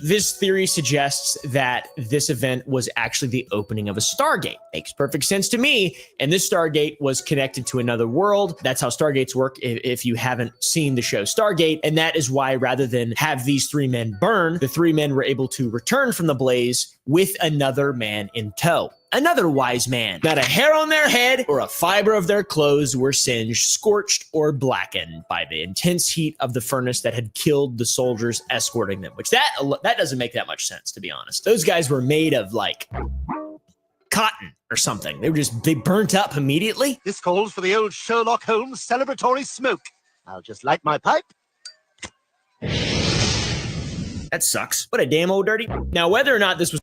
This theory suggests that this event was actually the opening of a Stargate. Makes perfect sense to me. And this Stargate was connected to another world. That's how Stargates work if you haven't seen the show Stargate. And that is why rather than have these 3 men burn, the 3 men were able to return from the blaze with another man in tow. Another wise man. Not a hair on their head or a fiber of their clothes were singed, scorched, or blackened by the intense heat of the furnace that had killed the soldiers escorting them, which that doesn't make that much sense, to be honest. Those guys were made of like cotton or something. They burnt up immediately. This calls for the old Sherlock Holmes celebratory smoke. I'll just light my pipe. That sucks. What a damn old dirty. Now, whether or not this was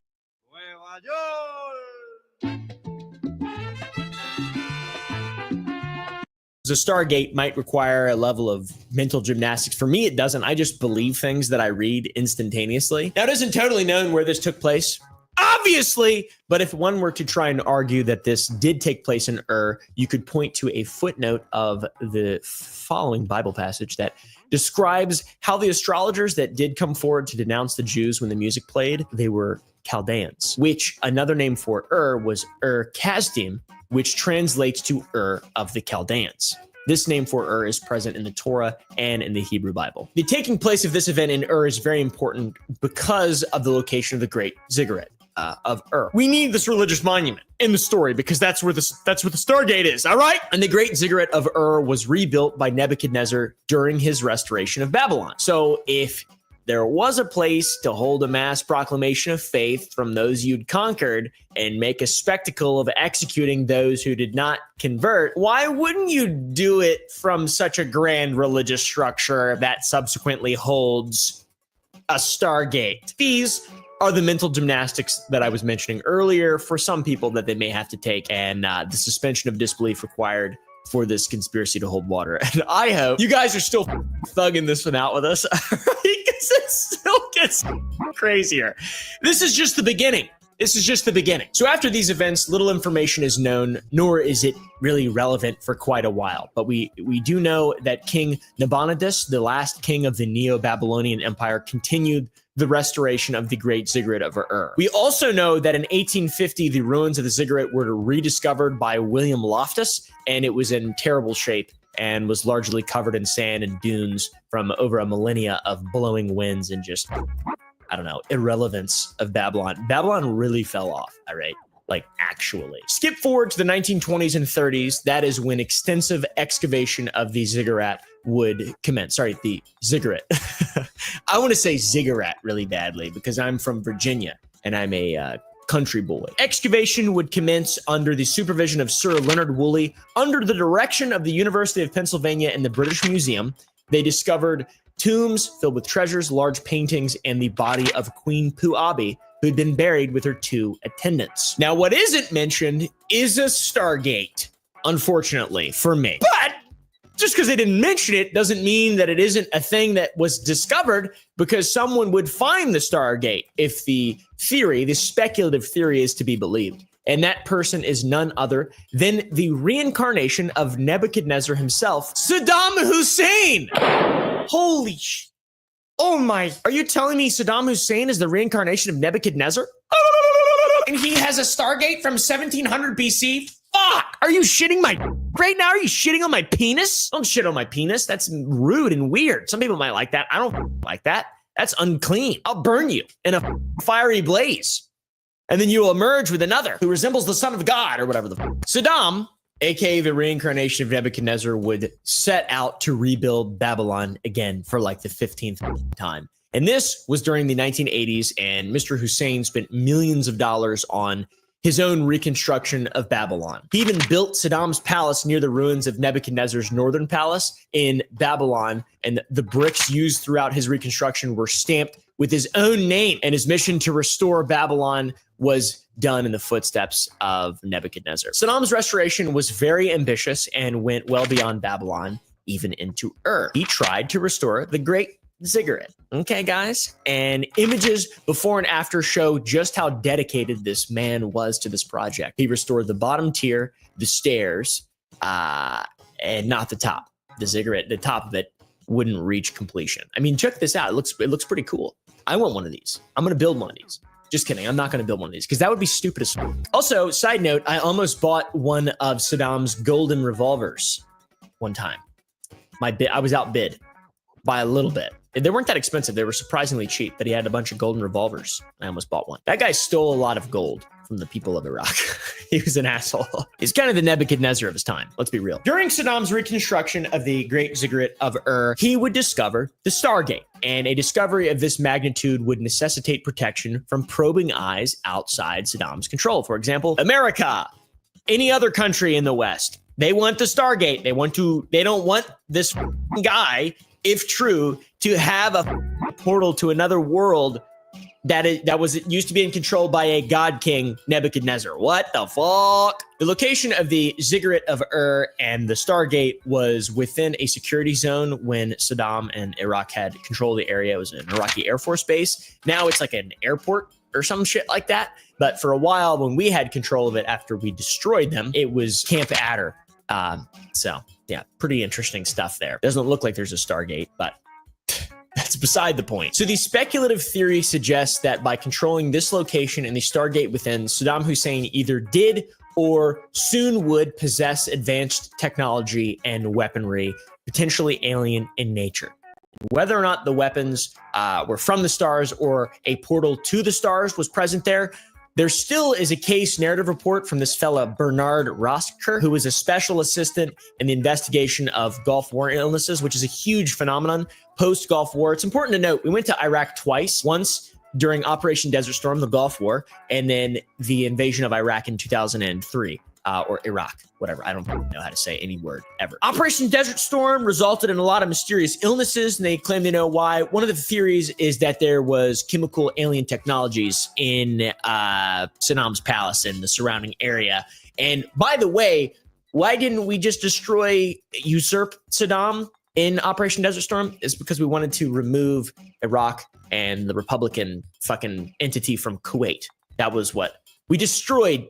So Stargate might require a level of mental gymnastics. For me, it doesn't. I just believe things that I read instantaneously. Now, it isn't totally known where this took place, obviously, but if one were to try and argue that this did take place in Ur, you could point to a footnote of the following Bible passage that describes how the astrologers that did come forward to denounce the Jews when the music played, they were Chaldeans, which another name for Ur was Ur-Kasdim, which translates to Ur of the Chaldeans. This name for Ur is present in the Torah and in the Hebrew Bible. The taking place of this event in Ur is very important because of the location of the Great Ziggurat of Ur. We need this religious monument in the story because that's where the Stargate is, all right? And the Great Ziggurat of Ur was rebuilt by Nebuchadnezzar during his restoration of Babylon. So if there was a place to hold a mass proclamation of faith from those you'd conquered and make a spectacle of executing those who did not convert, why wouldn't you do it from such a grand religious structure that subsequently holds a Stargate? These are the mental gymnastics that I was mentioning earlier for some people that they may have to take, and the suspension of disbelief required for this conspiracy to hold water. And I hope you guys are still thugging this one out with us, because it still gets crazier. This is just the beginning. This is just the beginning. So after these events, little information is known, nor is it really relevant for quite a while. But we do know that King Nabonidus, the last king of the Neo-Babylonian Empire, continued the restoration of the Great Ziggurat of Ur. We also know that in 1850, the ruins of the ziggurat were rediscovered by William Loftus, and it was in terrible shape and was largely covered in sand and dunes from over a millennia of blowing winds and just, I don't know, irrelevance of Babylon. Babylon really fell off, all right? Like, actually. Skip forward to the 1920s and 30s. That is when extensive excavation of the ziggurat would commence. Sorry, the ziggurat. I want to say ziggurat really badly because I'm from Virginia and I'm a country boy. Excavation would commence under the supervision of Sir Leonard Woolley, under the direction of the University of Pennsylvania and the British Museum. They discovered tombs filled with treasures, large paintings, and the body of Queen Puabi, who'd been buried with her 2 attendants. Now, what isn't mentioned is a Stargate, unfortunately, for me. But just because they didn't mention it doesn't mean that it isn't a thing that was discovered, because someone would find the Stargate if the theory, the speculative theory, is to be believed. And that person is none other than the reincarnation of Nebuchadnezzar himself, Saddam Hussein. Holy sh! Oh my, are you telling me Saddam Hussein is the reincarnation of Nebuchadnezzar? And he has a Stargate from 1700 BC? Fuck! Are you shitting my... Right now, are you shitting on my penis? Don't shit on my penis. That's rude and weird. Some people might like that. I don't like that. That's unclean. I'll burn you in a fiery blaze. And then you will emerge with another who resembles the son of God or whatever the... Saddam, aka the reincarnation of Nebuchadnezzar, would set out to rebuild Babylon again for like the 15th time. And this was during the 1980s, and Mr. Hussein spent millions of dollars on his own reconstruction of Babylon. He even built Saddam's palace near the ruins of Nebuchadnezzar's northern palace in Babylon, and the bricks used throughout his reconstruction were stamped with his own name, and his mission to restore Babylon was done in the footsteps of Nebuchadnezzar. Saddam's restoration was very ambitious and went well beyond Babylon, even into Ur. He tried to restore the Great Ziggurat. Okay, guys? And images before and after show just how dedicated this man was to this project. He restored the bottom tier, the stairs, and not the top. The ziggurat, the top of it, wouldn't reach completion. I mean, check this out. It looks pretty cool. I want one of these. I'm going to build one of these. Just kidding. I'm not going to build one of these because that would be stupid as fuck. Also, side note, I almost bought one of Saddam's golden revolvers one time. I was outbid by a little bit. They weren't that expensive. They were surprisingly cheap, but he had a bunch of golden revolvers. I almost bought one. That guy stole a lot of gold from the people of Iraq. He was an asshole. He's kind of the Nebuchadnezzar of his time. Let's be real. During Saddam's reconstruction of the Great Ziggurat of Ur, he would discover the Stargate. And a discovery of this magnitude would necessitate protection from probing eyes outside Saddam's control. For example, America, any other country in the West. They want the Stargate. They don't want this guy, if true, to have a portal to another world that was used to be in control by a god king, Nebuchadnezzar. What the fuck? The location of the Ziggurat of Ur and the Stargate was within a security zone when Saddam and Iraq had control of the area. It was an Iraqi Air Force base. Now it's like an airport or some shit like that. But for a while, when we had control of it after we destroyed them, it was Camp Adder. So yeah, pretty interesting stuff there. Doesn't look like there's a Stargate, but that's beside the point. So the speculative theory suggests that by controlling this location and the Stargate within, Saddam Hussein either did or soon would possess advanced technology and weaponry, potentially alien in nature. Whether or not the weapons were from the stars or a portal to the stars was present there, there still is a case narrative report from this fella, Bernard Rosker, who was a special assistant in the investigation of Gulf War illnesses, which is a huge phenomenon post-Gulf War. It's important to note, we went to Iraq twice, once during Operation Desert Storm, the Gulf War, and then the invasion of Iraq in 2003. Or Iraq, whatever. I don't know how to say any word ever. Operation Desert Storm resulted in a lot of mysterious illnesses, and they claim they know why. One of the theories is that there was chemical alien technologies in Saddam's palace and the surrounding area. And by the way, why didn't we just usurp Saddam in Operation Desert Storm? It's because we wanted to remove Iraq and the Republican fucking entity from Kuwait. That was what we destroyed.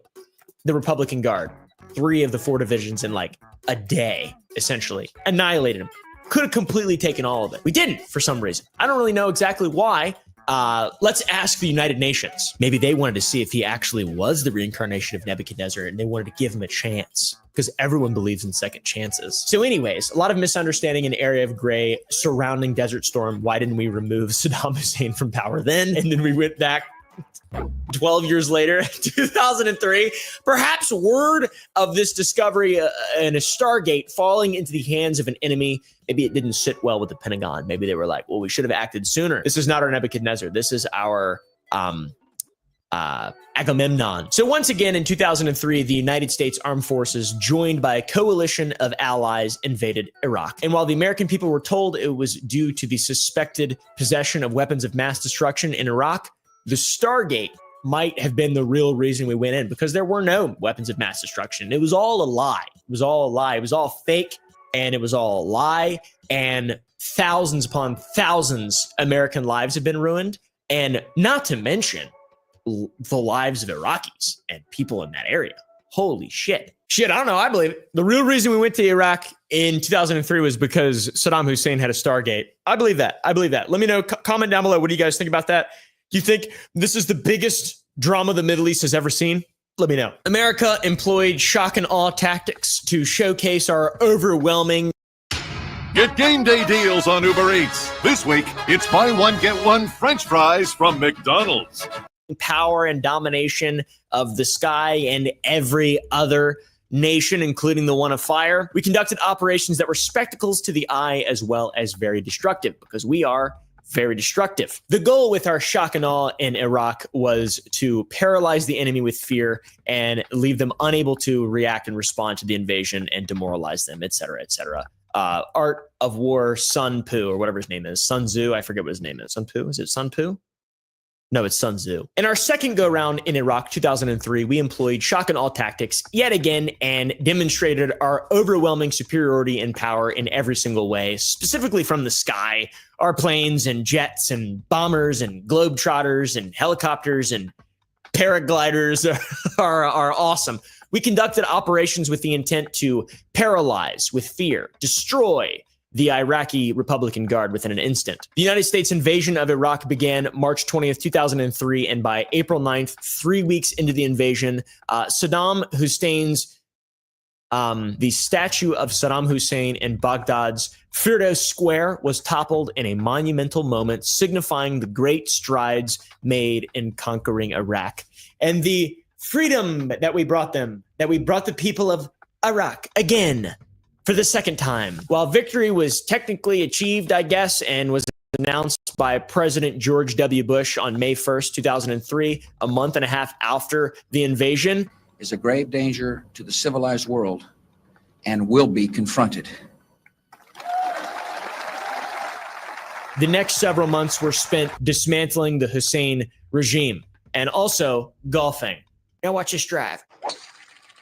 The Republican Guard, 3 of the 4 divisions in like a day, essentially annihilated them. Could have completely taken all of it. We didn't for some reason. I don't really know exactly why. Let's ask the United Nations. Maybe they wanted to see if he actually was the reincarnation of Nebuchadnezzar and they wanted to give him a chance because everyone believes in second chances. So anyways, a lot of misunderstanding in the area of gray surrounding Desert Storm. Why didn't we remove Saddam Hussein from power then? And then we went back 12 years later, 2003, perhaps word of this discovery in a Stargate falling into the hands of an enemy. Maybe it didn't sit well with the Pentagon. Maybe they were like, well, we should have acted sooner. This is not our Nebuchadnezzar. This is our Agamemnon. So once again, in 2003, the United States Armed Forces, joined by a coalition of allies, invaded Iraq. And while the American people were told it was due to the suspected possession of weapons of mass destruction in Iraq, the Stargate might have been the real reason we went in, because there were no weapons of mass destruction. It was all a lie. It was all a lie. It was all fake, and it was all a lie. And thousands upon thousands American lives have been ruined. And not to mention the lives of Iraqis and people in that area. Holy shit. Shit, I don't know. I believe it. The real reason we went to Iraq in 2003 was because Saddam Hussein had a Stargate. I believe that. I believe that. Let me know. Comment down below. What do you guys think about that? Do you think this is the biggest drama the Middle East has ever seen? Let me know. America employed shock and awe tactics to showcase our overwhelming. Get game day deals on Uber Eats. This week, it's buy one, get one French fries from McDonald's. Power and domination of the sky and every other nation, including the one of fire. We conducted operations that were spectacles to the eye as well as very destructive, because we are very destructive. The goal with our shock and awe in Iraq was to paralyze the enemy with fear and leave them unable to react and respond to the invasion and demoralize them, etc., etc. Art of War Sun Pu, or whatever his name is. Sun Tzu, I forget what his name is. Sun Pu? Is it Sun Pu? No, it's Sun Tzu. In our second go-round in Iraq, 2003, we employed shock and awe tactics yet again and demonstrated our overwhelming superiority in power in every single way, specifically from the sky. Our planes and jets and bombers and globetrotters and helicopters and paragliders are awesome. We conducted operations with the intent to paralyze with fear, destroy the Iraqi Republican Guard within an instant. The United States invasion of Iraq began March 20th, 2003, and by April 9th, 3 weeks into the invasion, Saddam Hussein's, the statue of Saddam Hussein in Baghdad's Firdos Square was toppled in a monumental moment, signifying the great strides made in conquering Iraq and the freedom that we brought them, that we brought the people of Iraq again. For the second time. While victory was technically achieved, I guess, and was announced by President George W. Bush on May 1st, 2003, a month and a half after the invasion, is a grave danger to the civilized world and will be confronted. The next several months were spent dismantling the Hussein regime, and also golfing. Now watch this drive.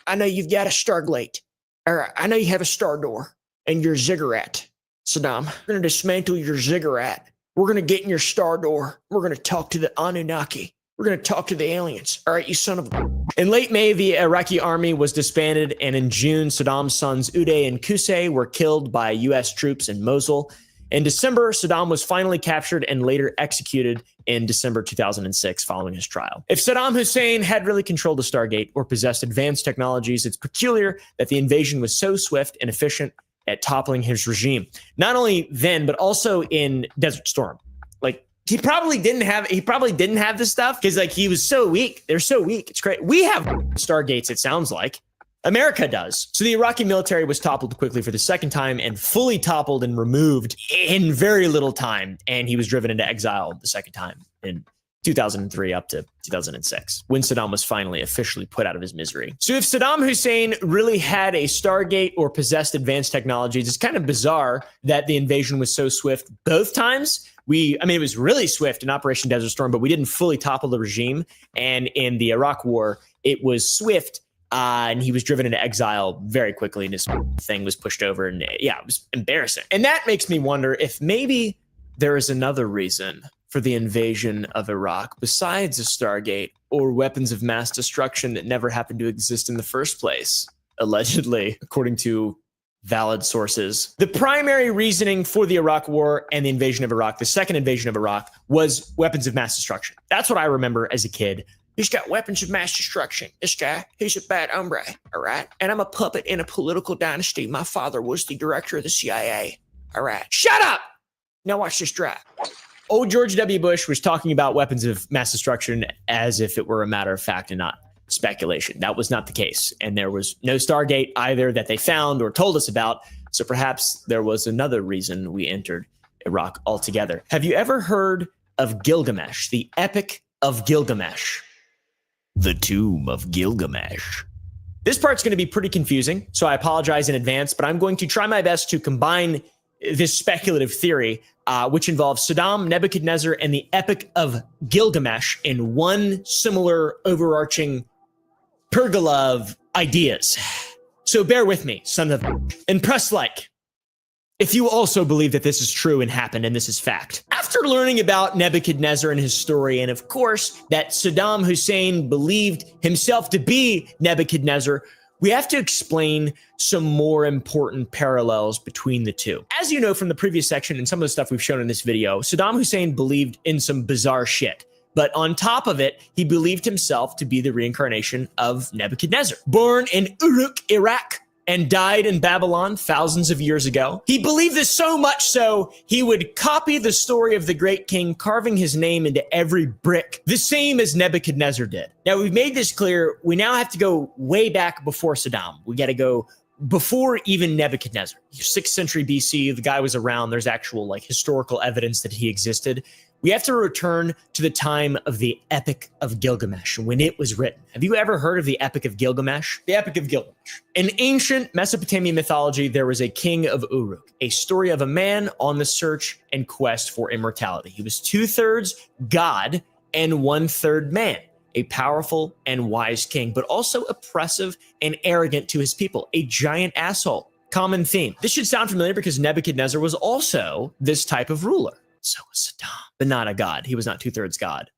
I know you've got a Stargate, or I know you have a star door and your ziggurat, Saddam. We're going to dismantle your ziggurat. We're going to get in your star door. We're going to talk to the Anunnaki. We're going to talk to the aliens. All right, you son of a... In late May, the Iraqi army was disbanded, and in June, Saddam's sons Uday and Qusay were killed by U.S. troops in Mosul. In December, Saddam was finally captured and later executed in December 2006 following his trial. If Saddam Hussein had really controlled the Stargate or possessed advanced technologies, it's peculiar that the invasion was so swift and efficient at toppling his regime. Not only then, but also in Desert Storm. Like, he probably didn't have this stuff because, like, he was so weak. They're so weak. It's great. We have Stargates, it sounds like. America does. So the Iraqi military was toppled quickly for the second time and fully toppled and removed in very little time. And he was driven into exile the second time in 2003 up to 2006, when Saddam was finally officially put out of his misery. So if Saddam Hussein really had a Stargate or possessed advanced technologies, it's kind of bizarre that the invasion was so swift both times. It was really swift in Operation Desert Storm, but we didn't fully topple the regime. And in the Iraq War, it was swift. And he was driven into exile very quickly, and his thing was pushed over. And yeah, it was embarrassing. And that makes me wonder if maybe there is another reason for the invasion of Iraq besides a Stargate or weapons of mass destruction that never happened to exist in the first place, allegedly, according to valid sources. The primary reasoning for the Iraq War and the invasion of Iraq, the second invasion of Iraq, was weapons of mass destruction. That's what I remember as a kid. He's got weapons of mass destruction. This guy, he's a bad hombre, all right? And I'm a puppet in a political dynasty. My father was the director of the CIA, all right? Shut up! Now watch this drive. Old George W. Bush was talking about weapons of mass destruction as if it were a matter of fact and not speculation. That was not the case. And there was no Stargate either that they found or told us about. So perhaps there was another reason we entered Iraq altogether. Have you ever heard of Gilgamesh, the Epic of Gilgamesh? The Tomb of Gilgamesh. This part's going to be pretty confusing, so I apologize in advance, but I'm going to try my best to combine this speculative theory, which involves Saddam, Nebuchadnezzar, and the Epic of Gilgamesh in one similar overarching pergola of ideas. So bear with me, son of... And press like if you also believe that this is true and happened and this is fact. After learning about Nebuchadnezzar and his story, and of course that Saddam Hussein believed himself to be Nebuchadnezzar, we have to explain some more important parallels between the two. As you know from the previous section and some of the stuff we've shown in this video, Saddam Hussein believed in some bizarre shit. But on top of it, he believed himself to be the reincarnation of Nebuchadnezzar. Born in Uruk, Iraq, and died in Babylon thousands of years ago. He believed this so much so, he would copy the story of the great king, carving his name into every brick, the same as Nebuchadnezzar did. Now, we've made this clear. We now have to go way back before Saddam. We got to go before even Nebuchadnezzar. 6th century BC, the guy was around. There's actual historical evidence that he existed. We have to return to the time of the Epic of Gilgamesh, when it was written. Have you ever heard of the Epic of Gilgamesh? The Epic of Gilgamesh. In ancient Mesopotamian mythology, there was a king of Uruk, a story of a man on the search and quest for immortality. He was 2/3 God and 1/3 man, a powerful and wise king, but also oppressive and arrogant to his people, a giant asshole. Common theme. This should sound familiar because Nebuchadnezzar was also this type of ruler. So was Saddam, but not a god. He was not 2/3 God.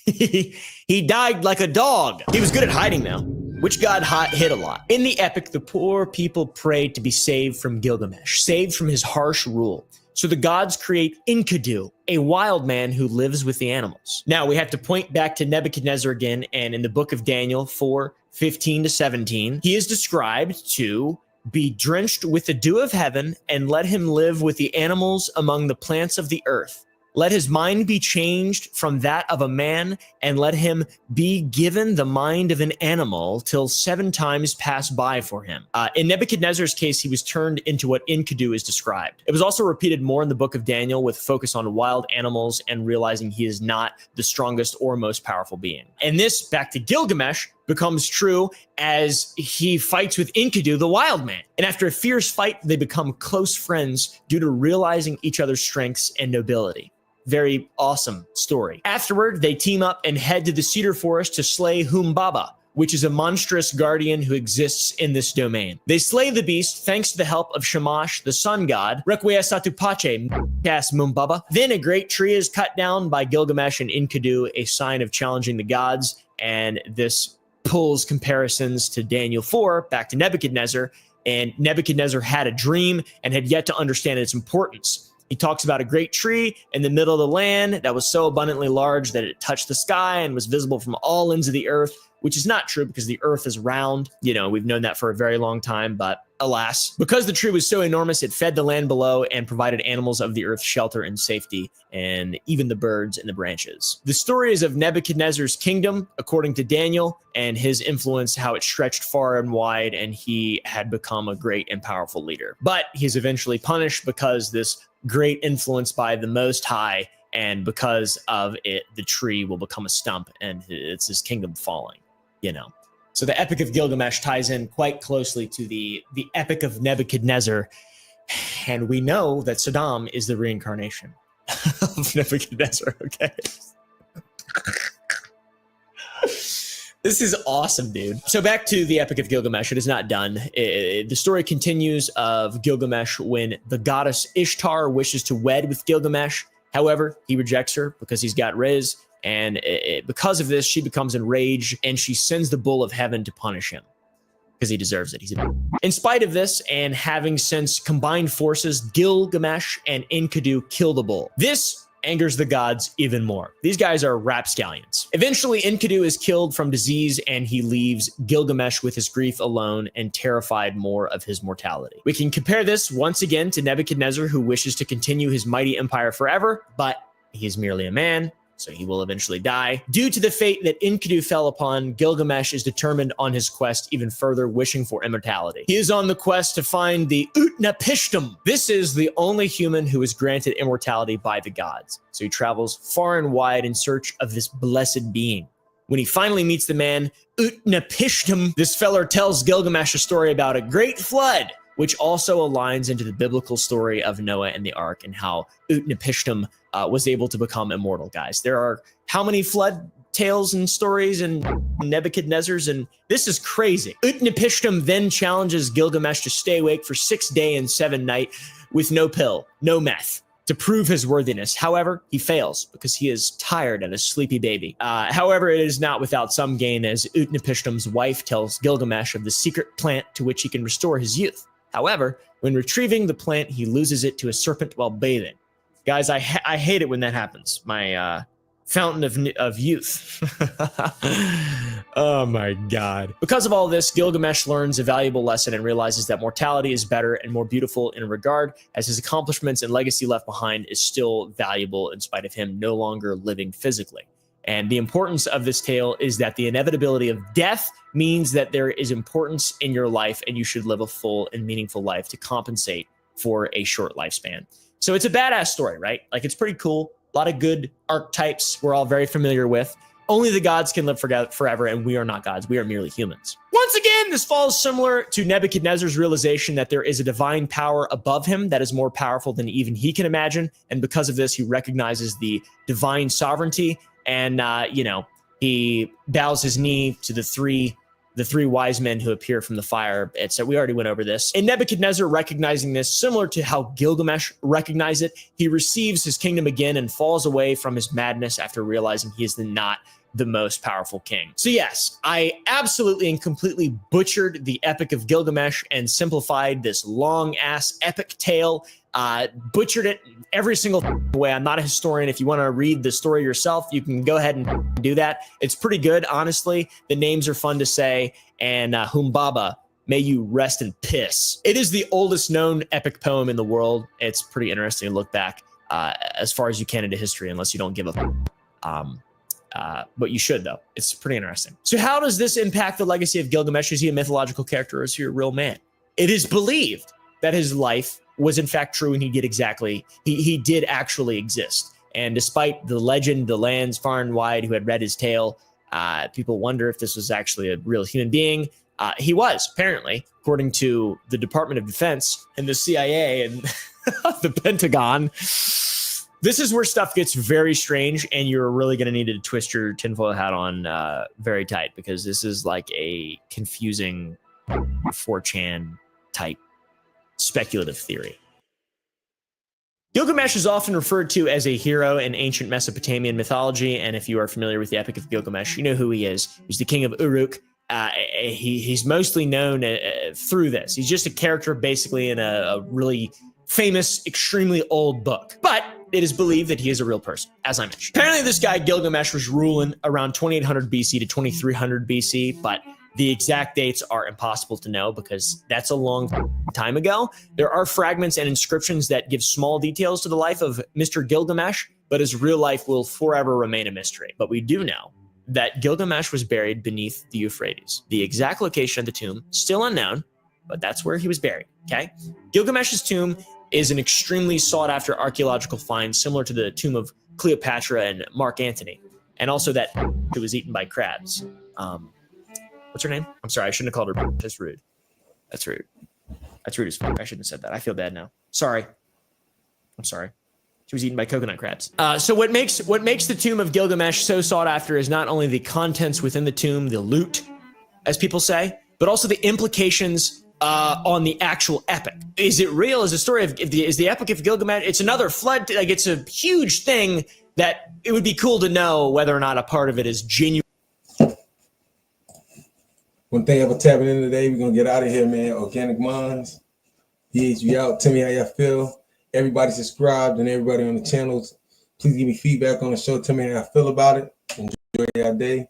He died like a dog. He was good at hiding though, which god hid a lot. In the epic, the poor people prayed to be saved from Gilgamesh, saved from his harsh rule. So the gods create Enkidu, a wild man who lives with the animals. Now we have to point back to Nebuchadnezzar again, and in the book of Daniel 4:15-17, he is described to be drenched with the dew of heaven, and let him live with the animals among the plants of the earth. Let his mind be changed from that of a man, and let him be given the mind of an animal till 7 times pass by for him. In Nebuchadnezzar's case, he was turned into what Enkidu is described. It was also repeated more in the book of Daniel with focus on wild animals and realizing he is not the strongest or most powerful being. And this, back to Gilgamesh, becomes true as he fights with Enkidu, the wild man. And after a fierce fight, they become close friends due to realizing each other's strengths and nobility. very awesome story. Afterward, they team up and head to the cedar forest to slay Humbaba, which is a monstrous guardian who exists in this domain. They slay the beast thanks to the help of Shamash, the sun god, Requiescatu Pace, cast Mumbaba. Then a great tree is cut down by Gilgamesh and Enkidu, a sign of challenging the gods, and this pulls comparisons to Daniel 4 back to Nebuchadnezzar, and Nebuchadnezzar had a dream and had yet to understand its importance. He talks about a great tree in the middle of the land that was so abundantly large that it touched the sky and was visible from all ends of the earth, which is not true because the earth is round. You know, we've known that for a very long time, but alas, because the tree was so enormous, it fed the land below and provided animals of the earth shelter and safety, and even the birds in the branches. The story is of Nebuchadnezzar's kingdom, according to Daniel, and his influence, how it stretched far and wide, and he had become a great and powerful leader. But he's eventually punished because this great influence by the Most High, and because of it, the tree will become a stump, and it's his kingdom falling, you know. So the Epic of Gilgamesh ties in quite closely to the Epic of Nebuchadnezzar, and we know that Saddam is the reincarnation of Nebuchadnezzar, okay? This is awesome, dude. So back to the Epic of Gilgamesh. It is not done. The story continues of Gilgamesh when the goddess Ishtar wishes to wed with Gilgamesh. However, he rejects her because he's got Riz, and because of this, she becomes enraged, and she sends the bull of heaven to punish him because he deserves it. In spite of this, and having since combined forces, Gilgamesh and Enkidu kill the bull. This angers the gods even more. These guys are rapscallions. Eventually, Enkidu is killed from disease, and he leaves Gilgamesh with his grief alone and terrified more of his mortality. We can compare this once again to Nebuchadnezzar, who wishes to continue his mighty empire forever, but he is merely a man, so he will eventually die. Due to the fate that Enkidu fell upon, Gilgamesh is determined on his quest even further, wishing for immortality. He is on the quest to find the Utnapishtim. This is the only human who is granted immortality by the gods. So he travels far and wide in search of this blessed being. When he finally meets the man Utnapishtim, this feller tells Gilgamesh a story about a great flood, which also aligns into the biblical story of Noah and the ark, and how Utnapishtim was able to become immortal, guys. There are how many flood tales and stories and Nebuchadnezzar's, and this is crazy. Utnapishtim then challenges Gilgamesh to stay awake for 6 days and 7 nights with no pill, no meth, to prove his worthiness. However, he fails because he is tired and a sleepy baby. However, it is not without some gain, as Utnapishtim's wife tells Gilgamesh of the secret plant to which he can restore his youth. However, when retrieving the plant, he loses it to a serpent while bathing. Guys, I hate it when that happens. My fountain of youth. Oh my God. Because of all this, Gilgamesh learns a valuable lesson and realizes that mortality is better and more beautiful in a regard, as his accomplishments and legacy left behind is still valuable in spite of him no longer living physically. And the importance of this tale is that the inevitability of death means that there is importance in your life, and you should live a full and meaningful life to compensate for a short lifespan. So it's a badass story, right? Like, it's pretty cool. A lot of good archetypes we're all very familiar with. Only the gods can live forever, and we are not gods. We are merely humans. Once again, this falls similar to Nebuchadnezzar's realization that there is a divine power above him that is more powerful than even he can imagine. And because of this, he recognizes the divine sovereignty, and he bows his knee to the three wise men who appear from the fire. So we already went over this. And Nebuchadnezzar, recognizing this, similar to how Gilgamesh recognized it, he receives his kingdom again and falls away from his madness after realizing he is not the most powerful king. So yes, I absolutely and completely butchered the Epic of Gilgamesh and simplified this long ass epic tale. Butchered it every single way. I'm not a historian. If you want to read the story yourself, you can go ahead and do that. It's pretty good, honestly. The names are fun to say. And Humbaba, may you rest in piss. It is the oldest known epic poem in the world. It's pretty interesting to look back as far as you can into history, unless you don't give a but you should, though. It's pretty interesting. So how does this impact the legacy of Gilgamesh? Is he a mythological character, or is he a real man? It is believed that his life was in fact true, and he did actually exist. And despite the legend, the lands far and wide who had read his tale, people wonder if this was actually a real human being. He was, apparently, according to the Department of Defense and the CIA and the Pentagon. This is where stuff gets very strange, and you're really going to need to twist your tinfoil hat on very tight, because this is like a confusing 4chan type speculative theory. Gilgamesh is often referred to as a hero in ancient Mesopotamian mythology, and if you are familiar with the Epic of Gilgamesh, you know who he is. He's the king of Uruk. He's mostly known through this. He's just a character basically in a really famous, extremely old book. But it is believed that he is a real person, as I mentioned. Apparently, this guy Gilgamesh was ruling around 2800 BC to 2300 BC, but the exact dates are impossible to know because that's a long time ago. There are fragments and inscriptions that give small details to the life of Mr. Gilgamesh, but his real life will forever remain a mystery. But we do know that Gilgamesh was buried beneath the Euphrates. The exact location of the tomb, still unknown, but that's where he was buried, okay? Gilgamesh's tomb is an extremely sought-after archaeological find, similar to the tomb of Cleopatra and Mark Antony, and also that who was eaten by crabs. What's her name? I'm sorry, I shouldn't have called her. That's rude. That's rude. That's rude as fuck. I shouldn't have said that. I feel bad now. Sorry. I'm sorry. She was eaten by coconut crabs. So what makes the tomb of Gilgamesh so sought after is not only the contents within the tomb, the loot, as people say, but also the implications on the actual epic. Is it real? Is the story of is the Epic of Gilgamesh? It's another flood. Like, it's a huge thing that it would be cool to know whether or not a part of it is genuine. One thing ever tapping in today, we're gonna get out of here, man. Organic Minds. You out. Tell me how y'all feel. Everybody subscribed and everybody on the channels. Please give me feedback on the show. Tell me how y'all feel about it. Enjoy your day.